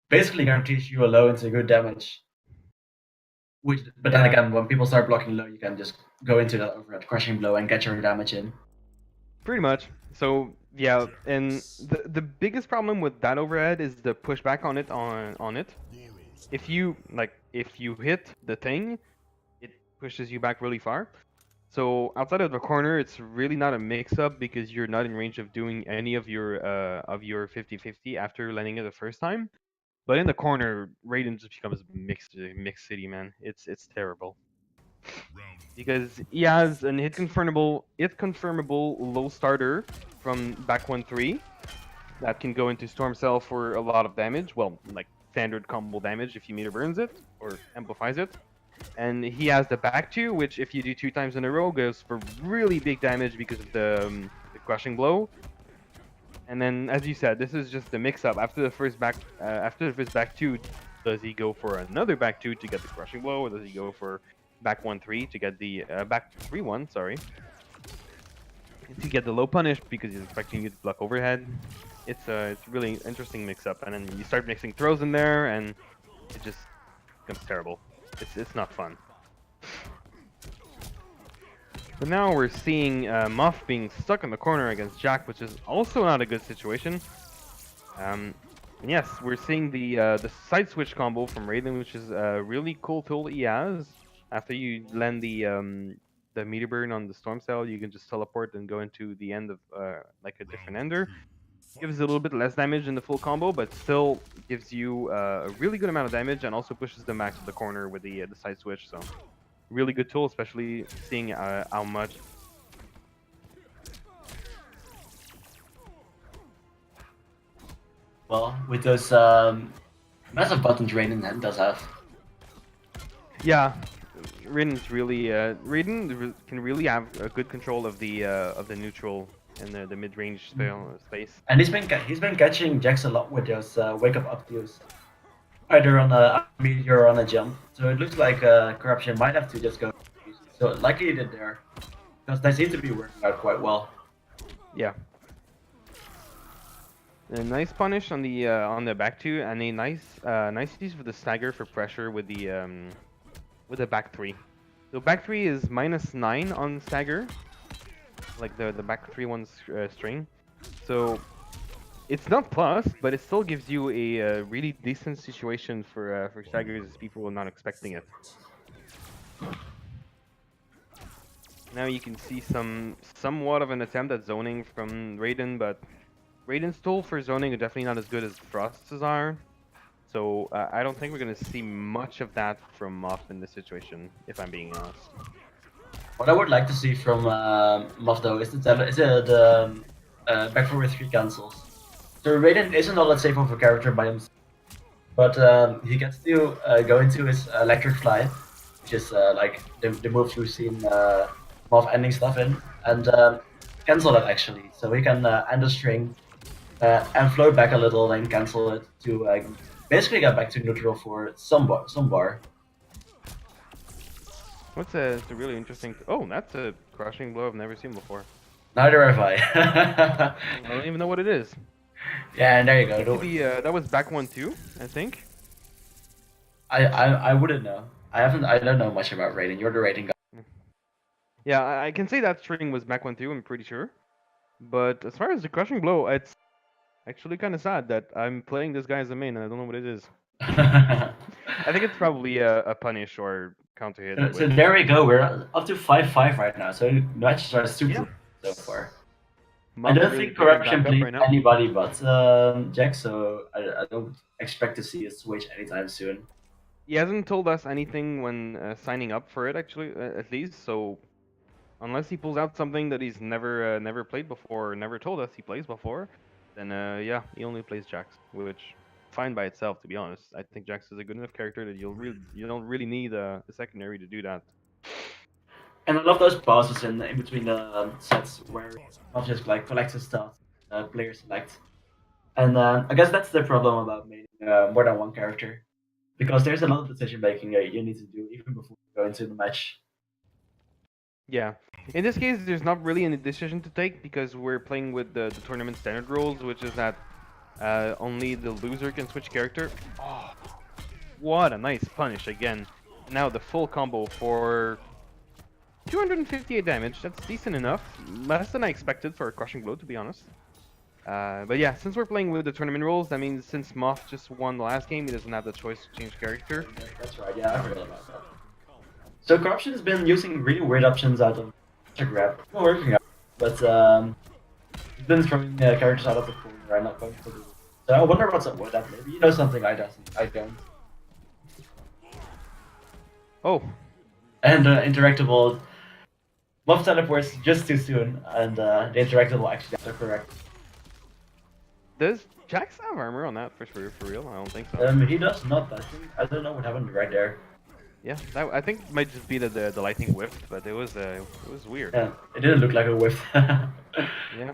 basically guarantees you a low into good damage. But then again, when people start blocking low, you can just go into that overhead crushing blow and get your damage in. Pretty much. So yeah, and the biggest problem with that overhead is the pushback on it. If you hit the thing, it pushes you back really far. So outside of the corner, it's really not a mix-up because you're not in range of doing any of your 50-50 after landing it the first time. But in the corner, Raiden just becomes mixed city, man. It's terrible. Because he has an hit confirmable low starter from back 1-3 that can go into Storm Cell for a lot of damage. Well, like standard combo damage if you meter burns it or amplifies it. And he has the back 2, which if you do 2 times in a row goes for really big damage because of the crushing blow. And then, as you said, this is just a mix-up. After the first back 2, does he go for another back 2 to get the crushing blow, or does he go for back 1-3 to get the back 3-1? Sorry, to get the low punish because he's expecting you to block overhead. It's really interesting mix-up, and then you start mixing throws in there, and it just becomes terrible. It's not fun. But now we're seeing Muff being stuck in the corner against Jack, which is also not a good situation. And yes, we're seeing the side switch combo from Raiden, which is a really cool tool he has. After you land the meter burn on the Storm Cell, you can just teleport and go into the end of like a different ender. Gives a little bit less damage in the full combo, but still gives you a really good amount of damage and also pushes them back to the corner with the side switch. So really good tool, especially seeing how much. Well, with those massive buttons Raiden does have. Yeah, Raiden's really Raiden can really have a good control of the neutral and the mid-range space. And he's been catching Jax a lot with those wake up deals. Either on a meteor or on a jump. So it looks like Corruption might have to just go. So likely he did there. Because they seem to be working out quite well. Yeah. A nice punish on the back 2 and a nice use of the stagger for pressure with the back 3. So back 3 is -9 on stagger, like the back 3 string. So it's not plus, but it still gives you a really decent situation for staggers as people are not expecting it. Now you can see somewhat of an attempt at zoning from Raiden, but Raiden's tool for zoning are definitely not as good as Frost's are. So I don't think we're going to see much of that from Muff in this situation, if I'm being honest. What I would like to see from Muff though is the back forward 3 cancels. So Raiden isn't all that safe of a character by himself, but he gets to go into his electric fly, which is like the moves we've seen Muff ending stuff in, and cancel that actually. So he can end a string and float back a little, then cancel it to basically get back to neutral for some bar. What's it's a really interesting. Oh, that's a crushing blow I've never seen before. Neither have I. I don't even know what it is. Yeah, and there you Seemed go. to be that was back one too, I think. I wouldn't know. I don't know much about rating. You're the rating guy. Yeah, I can say that string was back one too. I'm pretty sure. But as far as the crushing blow, it's actually kind of sad that I'm playing this guy as a main and I don't know what it is. I think it's probably a punish or counter hit. So With there we go. We're up to 5-5 right now. So matches are super so far. I Muff don't really think picking Corruption back up plays right now. anybody but Jack, so I don't expect to see a switch anytime soon. He hasn't told us anything when signing up for it, actually, at least. So unless he pulls out something that he's never played before, or never told us he plays before, then yeah, he only plays Jax, which fine by itself, to be honest. I think Jax is a good enough character that you don't really need a secondary to do that. And I love those pauses in between the sets where not just like collects his stuff, player select. And I guess that's the problem about making more than one character, because there's a lot of decision making that you need to do even before you go into the match. Yeah. In this case, there's not really any decision to take because we're playing with the tournament standard rules, which is that only the loser can switch character. Oh, what a nice punish again. Now the full combo for 258 damage. That's decent enough. Less than I expected for a crushing blow, to be honest. But yeah, since we're playing with the tournament rules, that means since Moth just won the last game, he doesn't have the choice to change character. That's right, yeah, I forgot about that. So Corruption has been using really weird options out of grab. Not working out, but he's been throwing characters out of the pool and not going for the. So I wonder what's up with that. Maybe you know something I don't. Oh, And interactable Buff teleports just too soon, and the interactable actually autocorrect. does Jax have armor on that for real? I don't think so. He does not. I don't know what happened right there. Yeah, I think it might just be that the lightning whiffed, but it was weird. Yeah, it didn't look like a whiff. Yeah.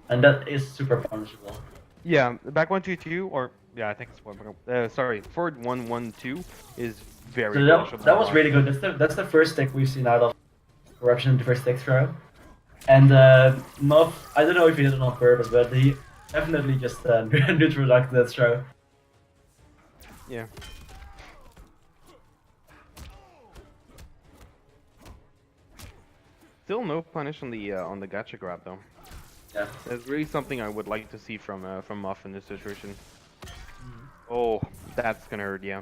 And that is super punishable. Yeah, back 1-2-2, or yeah, I think it's one. Sorry, forward 1-1-2 is very So punishable. that was really good. That's the first stick we've seen out of Corruption, the first stick throw. And Muff, I don't know if he did it on purpose, but he definitely just neutralized that throw. Yeah. Still no punish on the gacha grab though. Yeah. That's really something I would like to see from Muff in this situation. Oh, that's gonna hurt, yeah.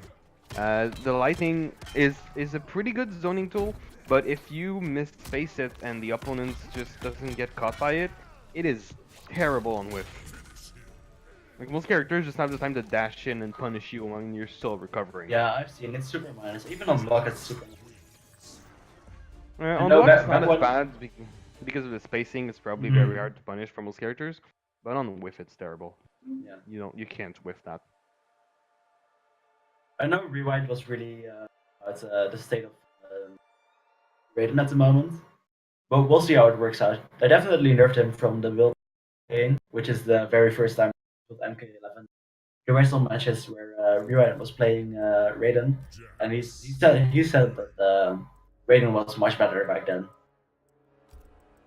The lightning is a pretty good zoning tool, but if you misface it and the opponent just doesn't get caught by it, it is terrible on whiff. Like most characters just have the time to dash in and punish you when you're still recovering. Yeah, I've seen it's super minus. Even on block, it's super minus. On no, block, it's back not as one- bad because of the spacing. It's probably very hard to punish for most characters, but on whiff, it's terrible. Yeah. You can't whiff that. I know Rewind was really at the state of Raiden at the moment, but we'll see how it works out. They definitely nerfed him from the build game, which is the very first time with MK11. There were some matches where Rewind was playing Raiden, and he said that Raiden was much better back then.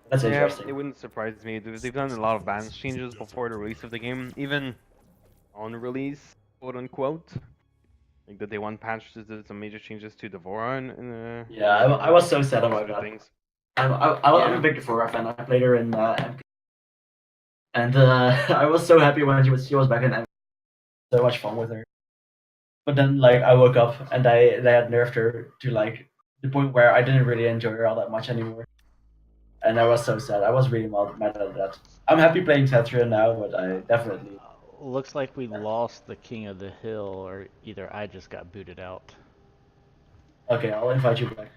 That's Yeah, interesting. it wouldn't surprise me. They've done a lot of balance changes before the release of the game, even on release, quote unquote. Like the day one patch did some major changes to Devora and Yeah, I was so sad about that. things. I'm a big Devora fan. I played her in MK, and I was so happy when she was back in MK. So much fun with her. But then like I woke up and they had nerfed her to like the point where I didn't really enjoy her all that much anymore. And I was so sad. I was really mad at that. I'm happy playing Tetra now, but I definitely. Looks like we lost the King of the Hill, or either I just got booted out. Okay, I'll invite you back.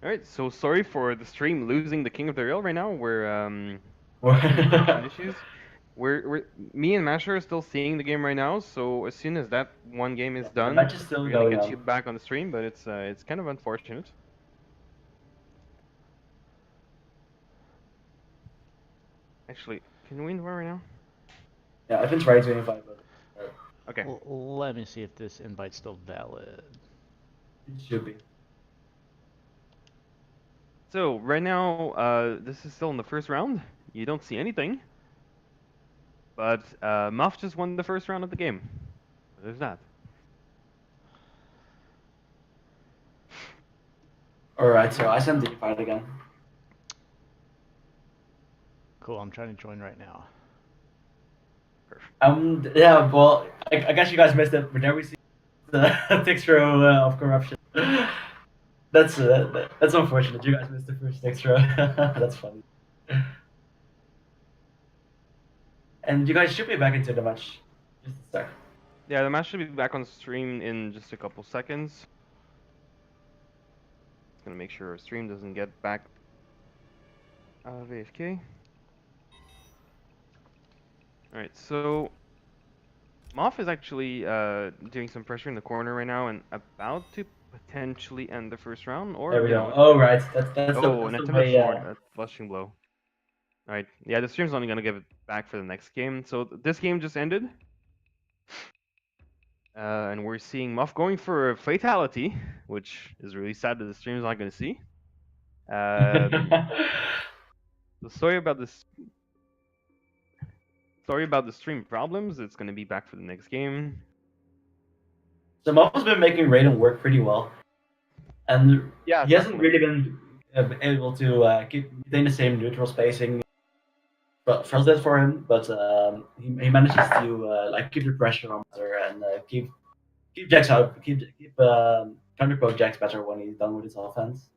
Alright, so sorry for the stream losing the King of the Hill right now. We're having issues. Me and Masher are still seeing the game right now, so as soon as that one game is done, match is still we're gonna going get on. you back on the stream, but it's kind of unfortunate. Actually, can we invite right now? Yeah, I've been trying to invite, but Okay. Let me see if this invite's still valid. it should be. So right now, this is still in the first round. You don't see anything, but Muff just won the first round of the game. There's that. Alright, so I sent the invite again. Cool, I'm trying to join right now. Yeah, well, I guess you guys missed it, but there we see the text row of corruption. That's unfortunate. You guys missed the first text row. That's funny. And you guys should be back into the match. Just a sec. Yeah, the match should be back on stream in just a couple seconds. Just gonna make sure our stream doesn't get back of AFK. Alright, so Moff is actually doing some pressure in the corner right now and about to potentially end the first round, or There we you go. know, Oh, right. That's oh, an the ultimate way, short, a flushing blow. Alright, yeah, the stream's only gonna give it back for the next game. So this game just ended. And we're seeing Muff going for a fatality, which is really sad that the stream's not gonna see. The story about this. Sorry about the stream problems. It's gonna be back for the next game. So Moff has been making Raiden work pretty well, and Yeah, he hasn't definitely. really been able to maintain the same neutral spacing. But frustrated for him, but he manages to like keep the pressure on better and keep Jax out, keep counterpoke Jax better when he's done with his offense.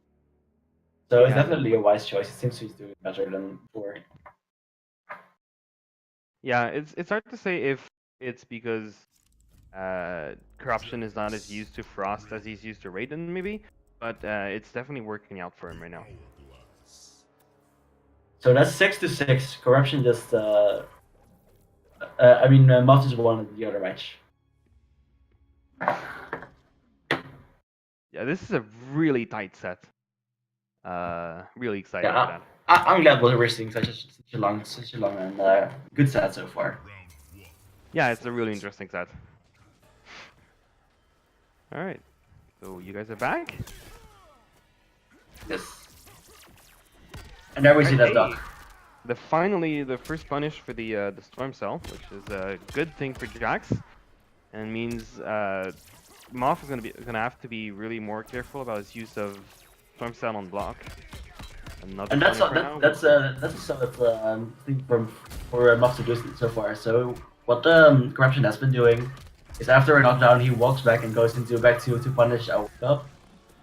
So it's Yeah, definitely a wise choice. It seems he's doing better than before. Yeah, it's hard to say if it's because corruption is not as used to Frost as he's used to Raiden, maybe, but it's definitely working out for him right now. Hourglass. So that's 6-6. Corruption just Muff just won the other match. Yeah, this is a really tight set. Really excited Yeah, for that. I'm glad we're seeing such a long and good set so far. Round one. Yeah, it's a really interesting set. All right, so you guys are back. Yes. And there we see that Hey, dog. finally the first punish for the storm cell, which is a good thing for Jax, and means Moff is gonna have to be really more careful about his use of storm cell on block. Another And that's punish right now. that's a solid thing for Muff to do so far. So what Corruption has been doing is after a knockdown, he walks back and goes into back to punish a up,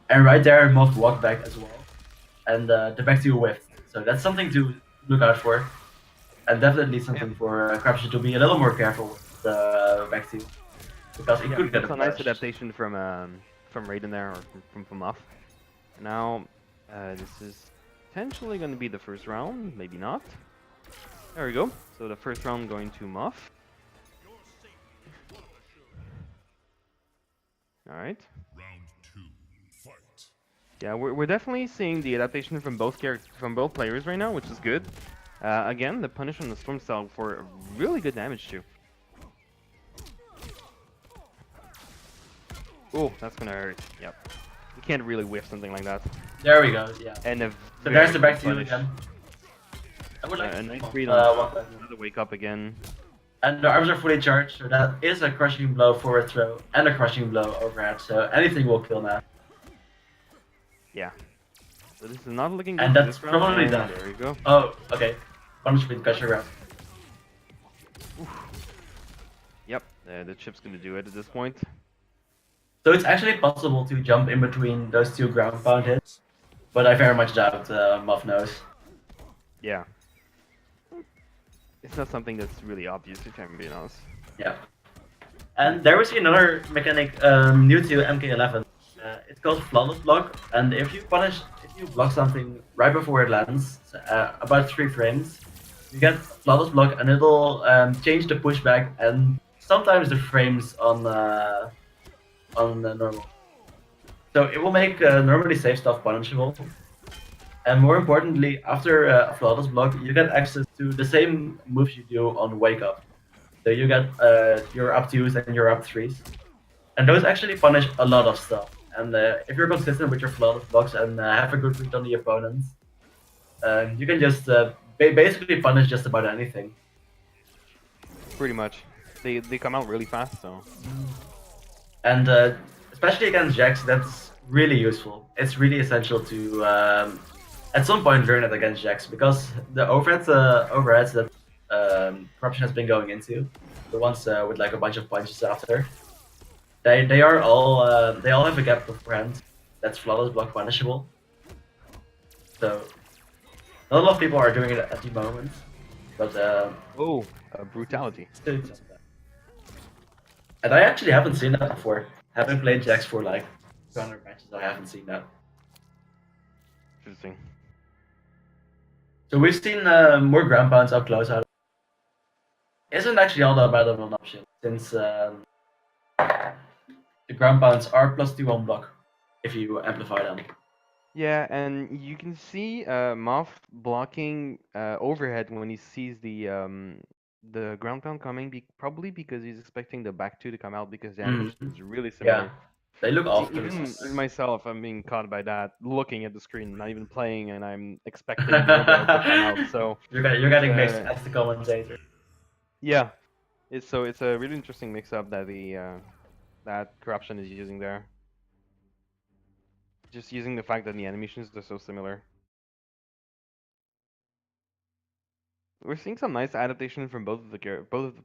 and right there Muff walked back as well, and the back two whiffed. So that's something to look out for, and definitely something for Corruption to be a little more careful with the back two, because it could get It's a a nice flash. adaptation from Raiden there, or from Muff. Now, this is potentially going to be the first round, maybe not. There we go. So the first round going to Muff. All right. Round two. Fight. Yeah, we're definitely seeing the adaptation from both players right now, which is good. Again, the punish on the storm cell for really good damage too. Oh, that's gonna hurt. Yep. You can't really whiff something like that. There we go. Yeah. And a So very there's the good back two punish. again. I would like A to nice see read Muff, on walk back. another wake up again. And the arms are fully charged, so that is a crushing blow forward throw and a crushing blow overhead, so anything will kill now. Yeah. So this is not looking good And for that's this round. probably and done. There we go. Oh, okay. Punishment gotcha grab. Yep. The chip's gonna do it at this point. So it's actually possible to jump in between those two ground pound hits, but I very much doubt Muff knows. Yeah. It's not something that's really obvious, if I'm being honest. Yeah. And there we see another mechanic new to MK11. It's called flawless block, and if you block something right before it lands, about 3 frames, you get flawless block, and it'll change the pushback and sometimes the frames on the normal. So it will make normally safe stuff punishable. And more importantly, after a flawless block, you get access to the same moves you do on wake up. So you get your up 2s and your up 3s. And those actually punish a lot of stuff. And if you're consistent with your flawless blocks and have a good read on the opponent, you can just basically punish just about anything. Pretty much. They come out really fast, so. And especially against Jax, that's really useful. It's really essential to at some point learn it against Jax, because the overheads that Corruption has been going into, the ones with like a bunch of punches after, they all have a gap beforehand that's flawless block punishable. So not a lot of people are doing it at the moment, but Oh, brutality. and I actually haven't seen that before. Having played Jax for like 200 matches, I haven't seen that. Interesting. So we've seen more ground pounds up close. Isn't actually all that bad of an option, since the ground pounds are +2 on block if you amplify them. Yeah, and you can see Moff blocking overhead when he sees the ground pound coming, probably because he's expecting the back two to come out, because the animation is really similar. Yeah, they look off. Even myself, I'm being caught by that, looking at the screen, not even playing, and I'm expecting Robo to come out. So you're getting mixed as the commentator. yeah, it's a really interesting mix-up that that Corruption is using there. Just using the fact that the animations are so similar. We're seeing some nice adaptation from both of the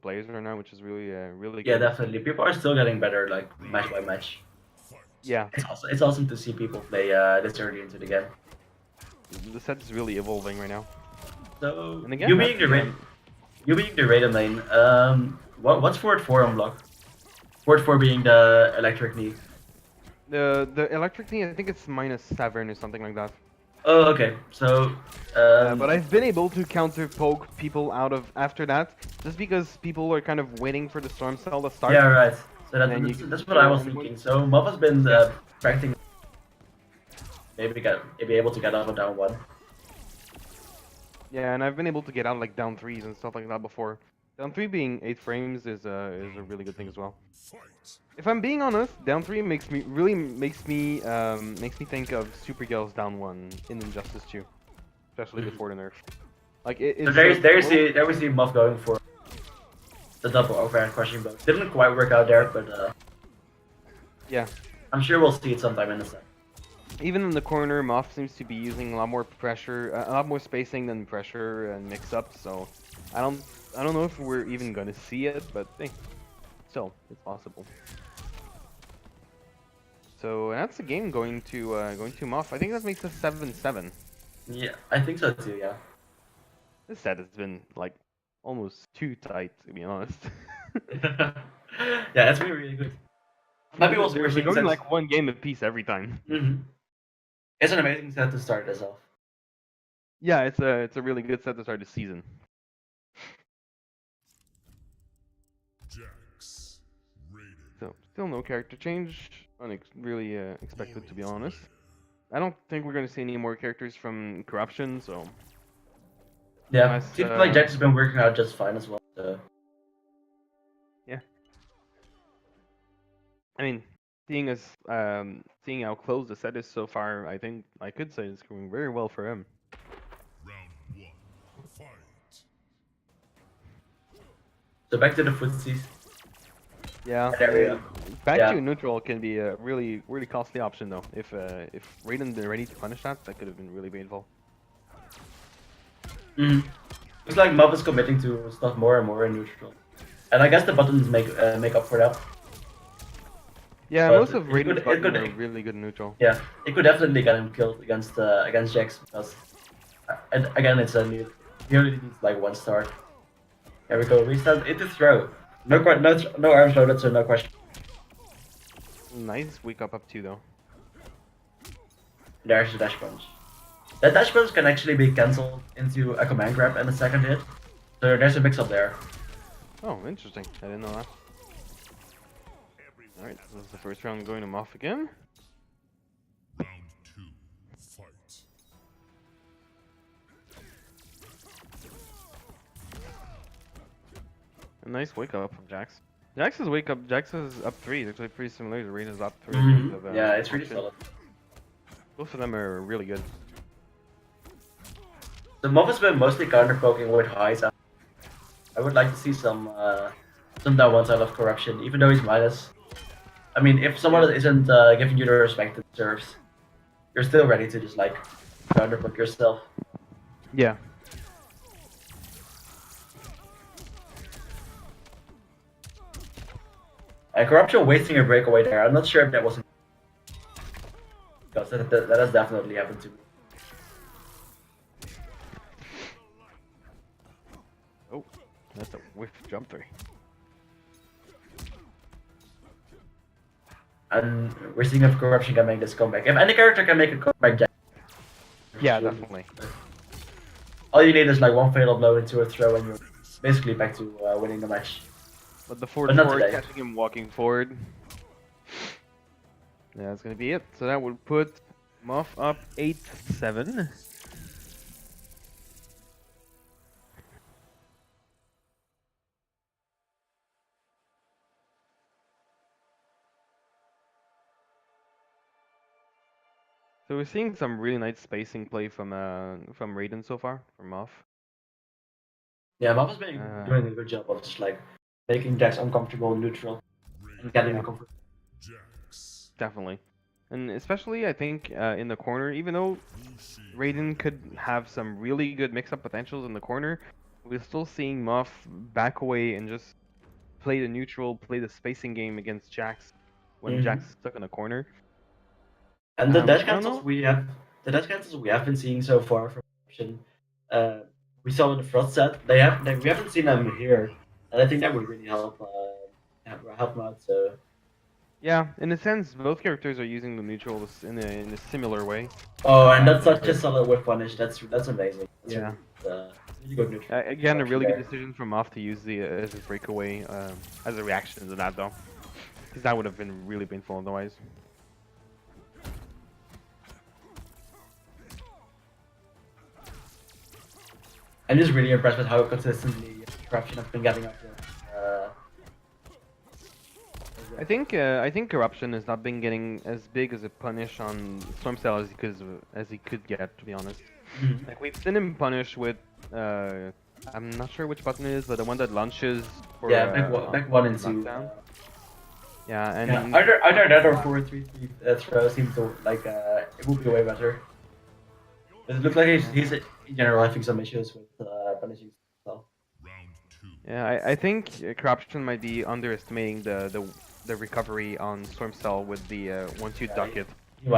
players right now, which is really Yeah, good. definitely. People are still getting better, like match by match. Yeah, It's awesome to see people play this early into the game. the set is really evolving right now. So And again, you being the Raider main, what's Fort 4 on block? Fort 4 being the electric knee. The electric knee, I think it's -7 or something like that. Oh, okay. So, But I've been able to counter poke people out of after that, just because people are kind of waiting for the storm cell to start. yeah, right. So that's what I was and thinking. So Mob has been practicing maybe be able to get up and down one. Yeah, and I've been able to get out like down 3s and stuff like that before. Down 3 being 8 frames is a really good thing as well. If I'm being honest, down 3 makes me think of Super Girls down 1 in Injustice 2, especially before the nerf. Like So there we see Muff going for the double overhand crushing blow. Didn't quite work out there, but yeah. I'm sure we'll see it sometime in the set. Even in the corner, Moff seems to be using a lot more pressure, a lot more spacing than pressure and mix-up. So I don't know if we're even gonna see it, but hey, still, it's possible. So that's the game going to Moff. I think that makes us 7-7. Yeah, I think so too. Yeah. This set has been like almost too tight, to be honest. Yeah, it's been really good. Maybe we're going like one game apiece every time. It's an amazing set to start this off. Yeah, it's a really good set to start the season. Jax, Raiden, So still no character change. Really expected, to be honest. I don't think we're gonna see any more characters from Corruption, so. Yeah, Unless, seems like Jax has been working out just fine as well. So. Yeah. I mean, seeing how close the set is so far, I think I could say it's going very well for him. round 1, fight. So back to the footsies. Yeah. There we go. Back Yeah. to neutral can be a really costly option though. If Raiden is ready to punish that could have been really painful. Looks like Mob is committing to stuff more and more in neutral, and I guess the buttons make up for that. Yeah, But most of Raiden's buttons could- are really good in neutral. Yeah, it could definitely get him killed against Jax, because again it's a new. He only needs like 1 star. There we go. Restart into throw. No arms loaded, so no question. Nice wake up 2 though. There's the dash punch. That dash punch can actually be cancelled into a command grab and a second hit. So there's a mix up there. Oh, interesting. I didn't know that. Alright, this is the first round going to Moff again. Round 2, fight. A nice wake up from Jax. Jax is wake up. Jax is up 3. It's actually pretty similar. The rate is up 3 in Mhm. terms of, Yeah, it's really option. solid. Both of them are really good. The Moff has been mostly counter poking with highs. I would like to see some down one side of corruption, even though he's minus. I mean, if someone isn't giving you the respect it deserves, you're still ready to just like counter poke yourself. Yeah. And corruption wasting a breakaway there. I'm not sure if that was because that has definitely happened to me. Oh, that's a whiff jump 3. And we're seeing if corruption can make this comeback. If any character can make a comeback, Jack. Yeah, definitely. All you need is like one fatal blow into a throw, and you're basically back to winning the match. But the But forward not forward, today. catching him walking forward. Yeah, that's gonna be it. So that would put Moff up 8-7. So we're seeing some really nice spacing play from Raiden so far, from Moff. Yeah, Moff has been doing a good job of just like making Jax uncomfortable, neutral, and getting the comfort. Jax. Definitely. And especially, I think, in the corner, even though Raiden could have some really good mix-up potentials in the corner, we're still seeing Moff back away and just play the neutral, play the spacing game against Jax when Jax is stuck in a corner. And the dash I don't cancels know. the dash cancels we have been seeing so far from Corruption, we saw in the Frost set. We haven't seen them here, and I think that would really help help them out. So Yeah, in a sense, both characters are using the neutral in a similar way. and that's such a solid whip punish. That's amazing. That's Yeah. really good neutral. Again, a really there. good decision from Moff to use the as his breakaway as a reaction to that, though, because that would have been really painful otherwise. I'm just really impressed with how consistently Corruption has been getting up there. I think corruption has not been getting as big as a punish on Stormcell as he could get, to be honest. Like we've seen him punish with I'm not sure which button it is, but the one that launches for back one and two. knockdown. Yeah, and Yeah, either that or 4-3-3 throw seems to like it would be way better. But it looks like he's in general having some issues with punishing himself. Round 2. yeah, I think corruption might be underestimating the recovery on Stormcell with the once you duck it.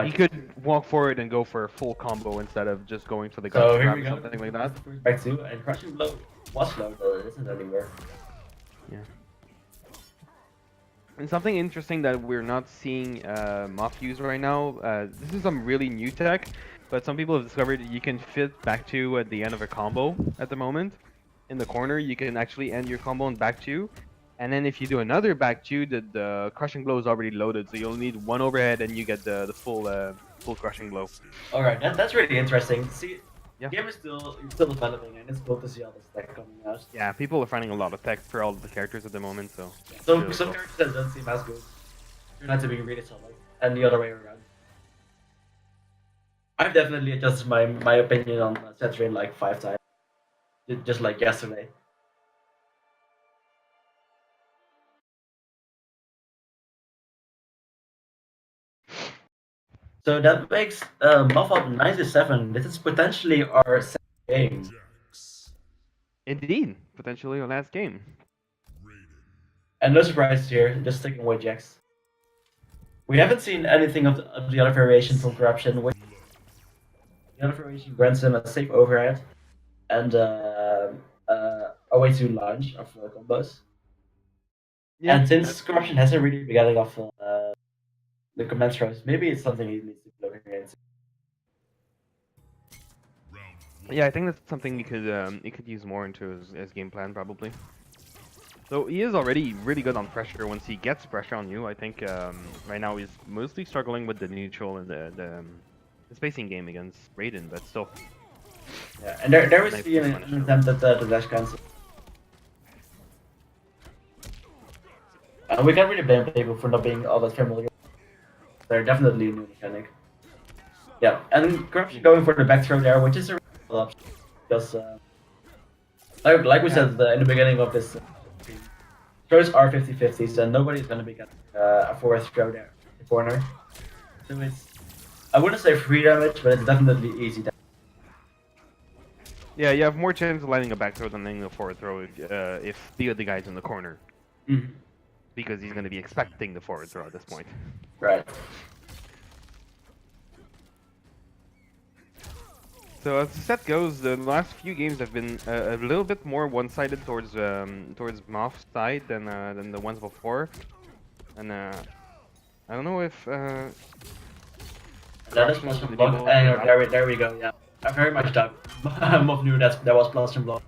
He could walk forward and go for a full combo instead of just going for the gut So here grab we or go. something like that. Back two, and crushing blow was low, but it isn't anymore. Yeah. And something interesting that we're not seeing Moff use right now, this is some really new tech, but some people have discovered you can fit back two at the end of a combo at the moment. In the corner, you can actually end your combo in back two. And then if you do another back two, the crushing blow is already loaded, so you'll need one overhead and you get the full crushing blow. Alright, that's really interesting. See, Yeah. the game is still developing, and it's cool to see all this tech coming out. Yeah, people are finding a lot of tech for all of the characters at the moment, so. So really some cool. characters that don't seem as good turn out to be really solid, and the other way around. I've definitely adjusted my opinion on Cetrain like 5 times, just like yesterday. So that makes Muffled 97. This is potentially our second game. Jax. Indeed, potentially our last game. Raiden. And no surprises here, just sticking with Jax. We haven't seen anything of the other variation from Corruption. The other variation grants him a safe overhead and a way to launch of combos. Yeah, And since Corruption hasn't really been getting off the command throws, maybe it's something he needs to be looking into. Round 1. yeah, I think that's something you could use more into his game plan probably. So he is already really good on pressure once he gets pressure on you. I think right now he's mostly struggling with the neutral and the spacing game against Raiden, but still. Yeah, and there we Nice see an punishment. attempt at the dash cancel. We can't really blame people for not being all that familiar. They're definitely a new mechanic. Yeah, and Corruption going for the back throw there, which is a real option. Because, like we said in the beginning of this stream, throws are 50-50s, and nobody's going to be getting a forward throw there in the corner. So it's, I wouldn't say free damage, but it's definitely easy damage. Yeah, you have more chance of landing a back throw than landing a forward throw if the other guy's in the corner. Mm-hmm. Because he's going to be expecting the forward throw at this point. Right. So as the set goes, the last few games have been a little bit more one-sided towards Moff's side than the ones before, and I don't know if That is plus and block. There we go. Yeah, I very much doubt. Moff knew that was plus and block.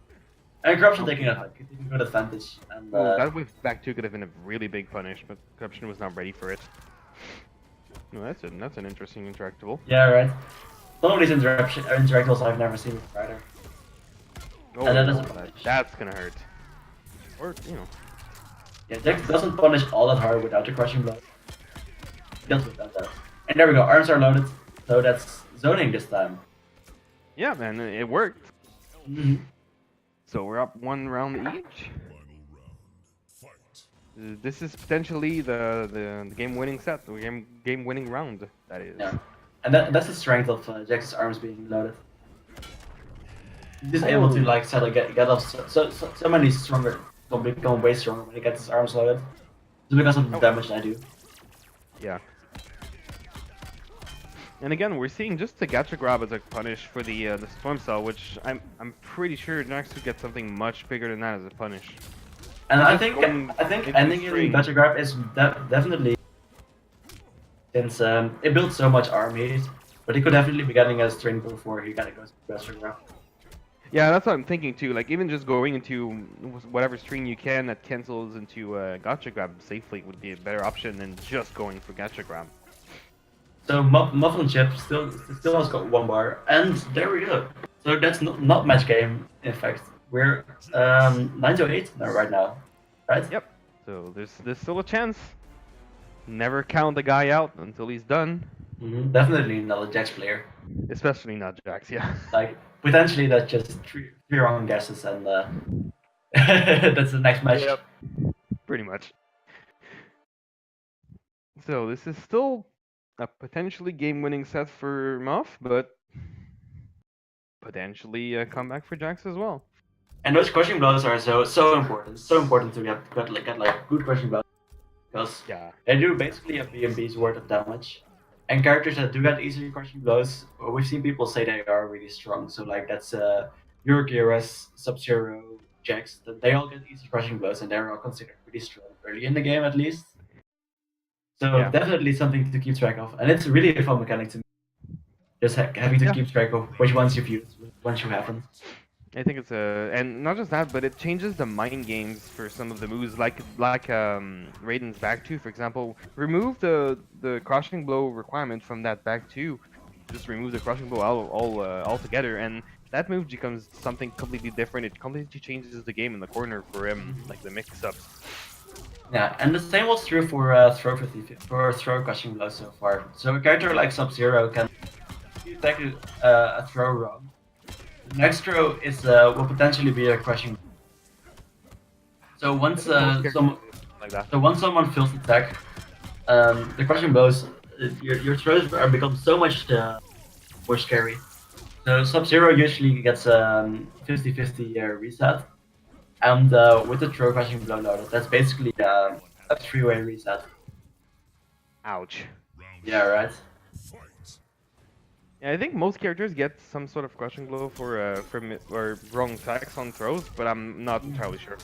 And Corruption taking a good advantage. And that with back two could have been a really big punish, but Corruption was not ready for it. No, that's an interesting interactable. Yeah, right. Some of these interactables I've never seen before either. Oh, and that that's gonna hurt. Or Yeah, Jax doesn't punish all that hard without the crushing blow. He does without that. And there we go, arms are loaded. So that's zoning this time. Yeah, man, it worked. Mm-hmm. So we're up 1 round each. This is potentially the game-winning set, the game-winning round. That is. Yeah, and that's the strength of Jax's arms being loaded. He's able to like get off so many stronger, become way stronger when he gets his arms loaded. Just because of the damage I do. Yeah. And again, we're seeing just the gacha grab as a punish for the storm cell, which I'm pretty sure Jax could get something much bigger than that as a punish. And I think ending in gacha grab is definitely, since it builds so much arm heat, but he could definitely be getting a string before he goes to gacha grab. Yeah, that's what I'm thinking too. Like even just going into whatever string you can that cancels into gacha grab safely would be a better option than just going for gacha grab. So Muffin Chip still has got 1 bar, and there we go. So that's not match game. In fact, we're 9-8 right now, right? Yep. So there's still a chance. Never count the guy out until he's done. Mm-hmm. Definitely not a Jax player. Especially not Jax, yeah. Like potentially that's just three wrong guesses, and that's the next match. Yep. Pretty much. So this is still a potentially game-winning set for Muff, but potentially a comeback for Jax as well. And those crushing blows are so important. So important to get good crushing blows, because they do basically a BMB's worth of damage. And characters that do get easy crushing blows, we've seen people say they are really strong. So like that's Eurogears, Sub-Zero, Jax. They all get easy crushing blows, and they're all considered pretty strong early in the game at least. So definitely something to keep track of, and it's really a fun mechanic to me. Just having to keep track of which ones you've used, which ones you haven't. I think it's and not just that, but it changes the mind games for some of the moves, like Raiden's back two, for example. Remove the crushing blow requirement from that back two, just remove the crushing blow altogether, and that move becomes something completely different. It completely changes the game in the corner for him, like the mix-ups. Yeah, and the same was true for throw crushing blow so far. So a character like Sub-Zero can, if you take a throw wrong, the next throw is will potentially be a crushing. So once once someone feels the attack, the crushing blows, your throws are become so much more scary. So Sub-Zero usually gets 50-50 reset. And with the throw crushing blow loaded, that's basically a 3-way reset. Ouch. Yeah, right. Yeah, I think most characters get some sort of crushing blow for or wrong attacks on throws, but I'm not entirely sure.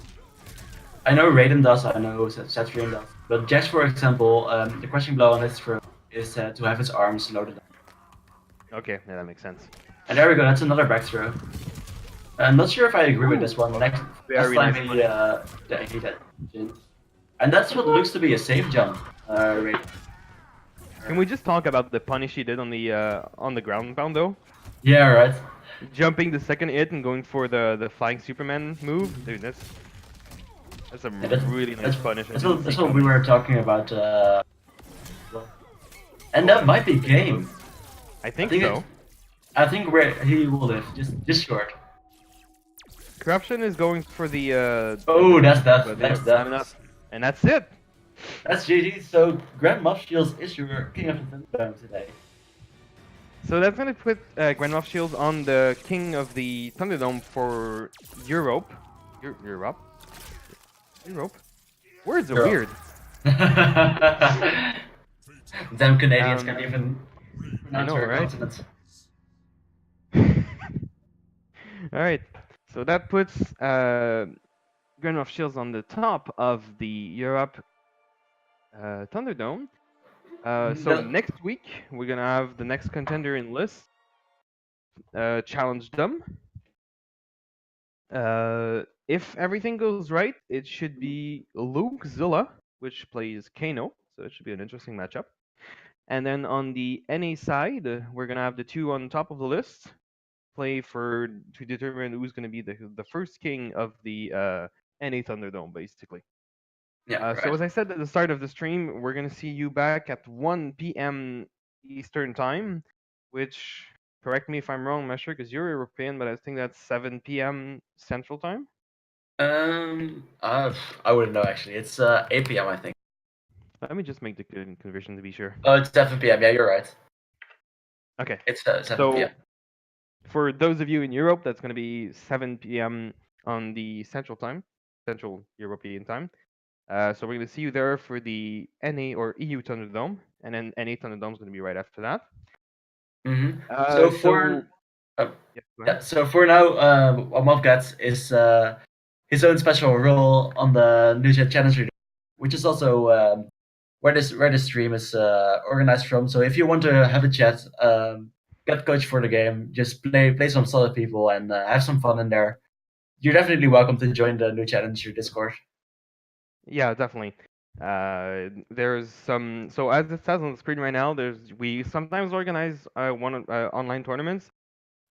I know Raiden does, I know Satrian does. But Jax, for example, the crushing blow on his throw is to have his arms loaded up. Okay, yeah, that makes sense. And there we go, that's another back throw. I'm not sure if I agree with this one. Last time he did. And that's what looks to be a safe jump. Can we just talk about the punish he did on the ground pound though? Yeah, right. Jumping the second hit and going for the flying Superman move, dude. That's a Yeah, really nice punish. I didn't that's see what we coming. were talking about. And that might be game. I think think so. I think where he will live, just short. Corruption is going for the. Oh, that's but that. That's it's not that. enough, and that's it. That's GG. So GrandMoffShiels is your king of the Thunderdome today. So that's gonna put GrandMoffShiels on the king of the Thunderdome for Europe. Europe. Europe. Words are Europe. weird. Damn Canadians can't even I pronounce know, their right? consonants. Alright, so that puts GrandMoffShiels on the top of the Europe Thunderdome. So next week we're gonna have the next contender in list challenge them. If everything goes right, it should be Luke Zilla, which plays Kano, so it should be an interesting matchup. And then on the NA side, we're gonna have the two on top of the list play to determine who's gonna be the first king of the NA Thunderdome, basically. Yeah. So as I said at the start of the stream, we're gonna see you back at 1 p.m. Eastern time, which, correct me if I'm wrong, Mesher, because you're European, but I think that's 7 p.m. Central time. I wouldn't know actually. It's 8 p.m. I think. Let me just make the conversion to be sure. Oh, it's 7 p.m. Yeah, you're right. Okay. It's 7 p.m. For those of you in Europe, that's gonna be 7 p.m. on the Central time, Central European time. So we're gonna see you there for the NA or EU Thunderdome, and then NA Thunderdome is gonna be right after that. So for so for now, what Moff gets is his own special role on the New Gen Challenger, which is also where this stream is organized from. So if you want to have a chat, get coach for the game, just play some solid people and have some fun in there. You're definitely welcome to join the New Challenger Discord. Yeah, definitely. There's some. So as it says on the screen right now, we sometimes organize online tournaments.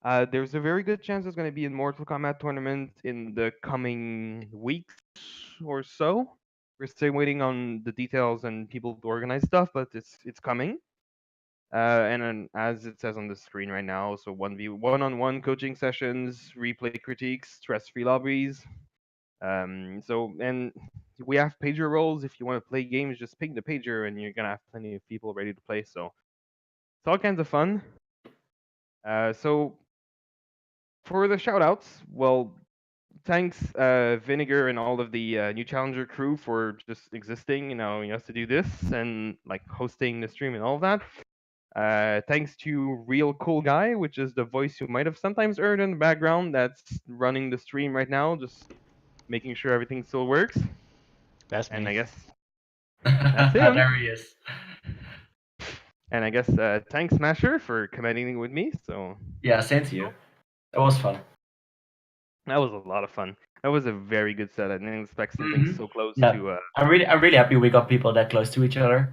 There's a very good chance there's going to be a Mortal Kombat tournament in the coming weeks or so. We're still waiting on the details and people to organize stuff, but it's coming. And then, as it says on the screen right now, so 1v1-on-1 coaching sessions, replay critiques, stress-free lobbies. And we have pager roles. If you want to play games, just ping the pager, and you're gonna have plenty of people ready to play. So it's all kinds of fun. So for the shoutouts, well, thanks Vinegar and all of the New Challenger crew for just existing. You know, us to do this and like hosting the stream and all of that. Thanks to Real Cool Guy, which is the voice you might have sometimes heard in the background that's running the stream right now, just making sure everything still works. That's me. And I guess that's him. There he is. And I guess thanks Smasher for commenting with me. So yeah, same to you. That was fun. That was a lot of fun. That was a very good set. I didn't expect something so close to. I'm really happy we got people that close to each other.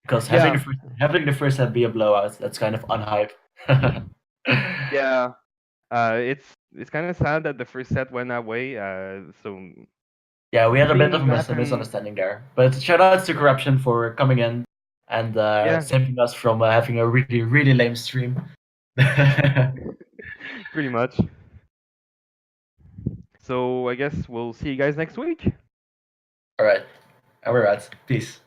Because having the first set be a blowout, that's kind of unhype. Yeah, it's kind of sad that the first set went that way. So yeah, we had a bit of a misunderstanding there. But shout outs to Corruption for coming in and saving us from having a really lame stream. Pretty much. So I guess we'll see you guys next week. All right, and we're out. Peace.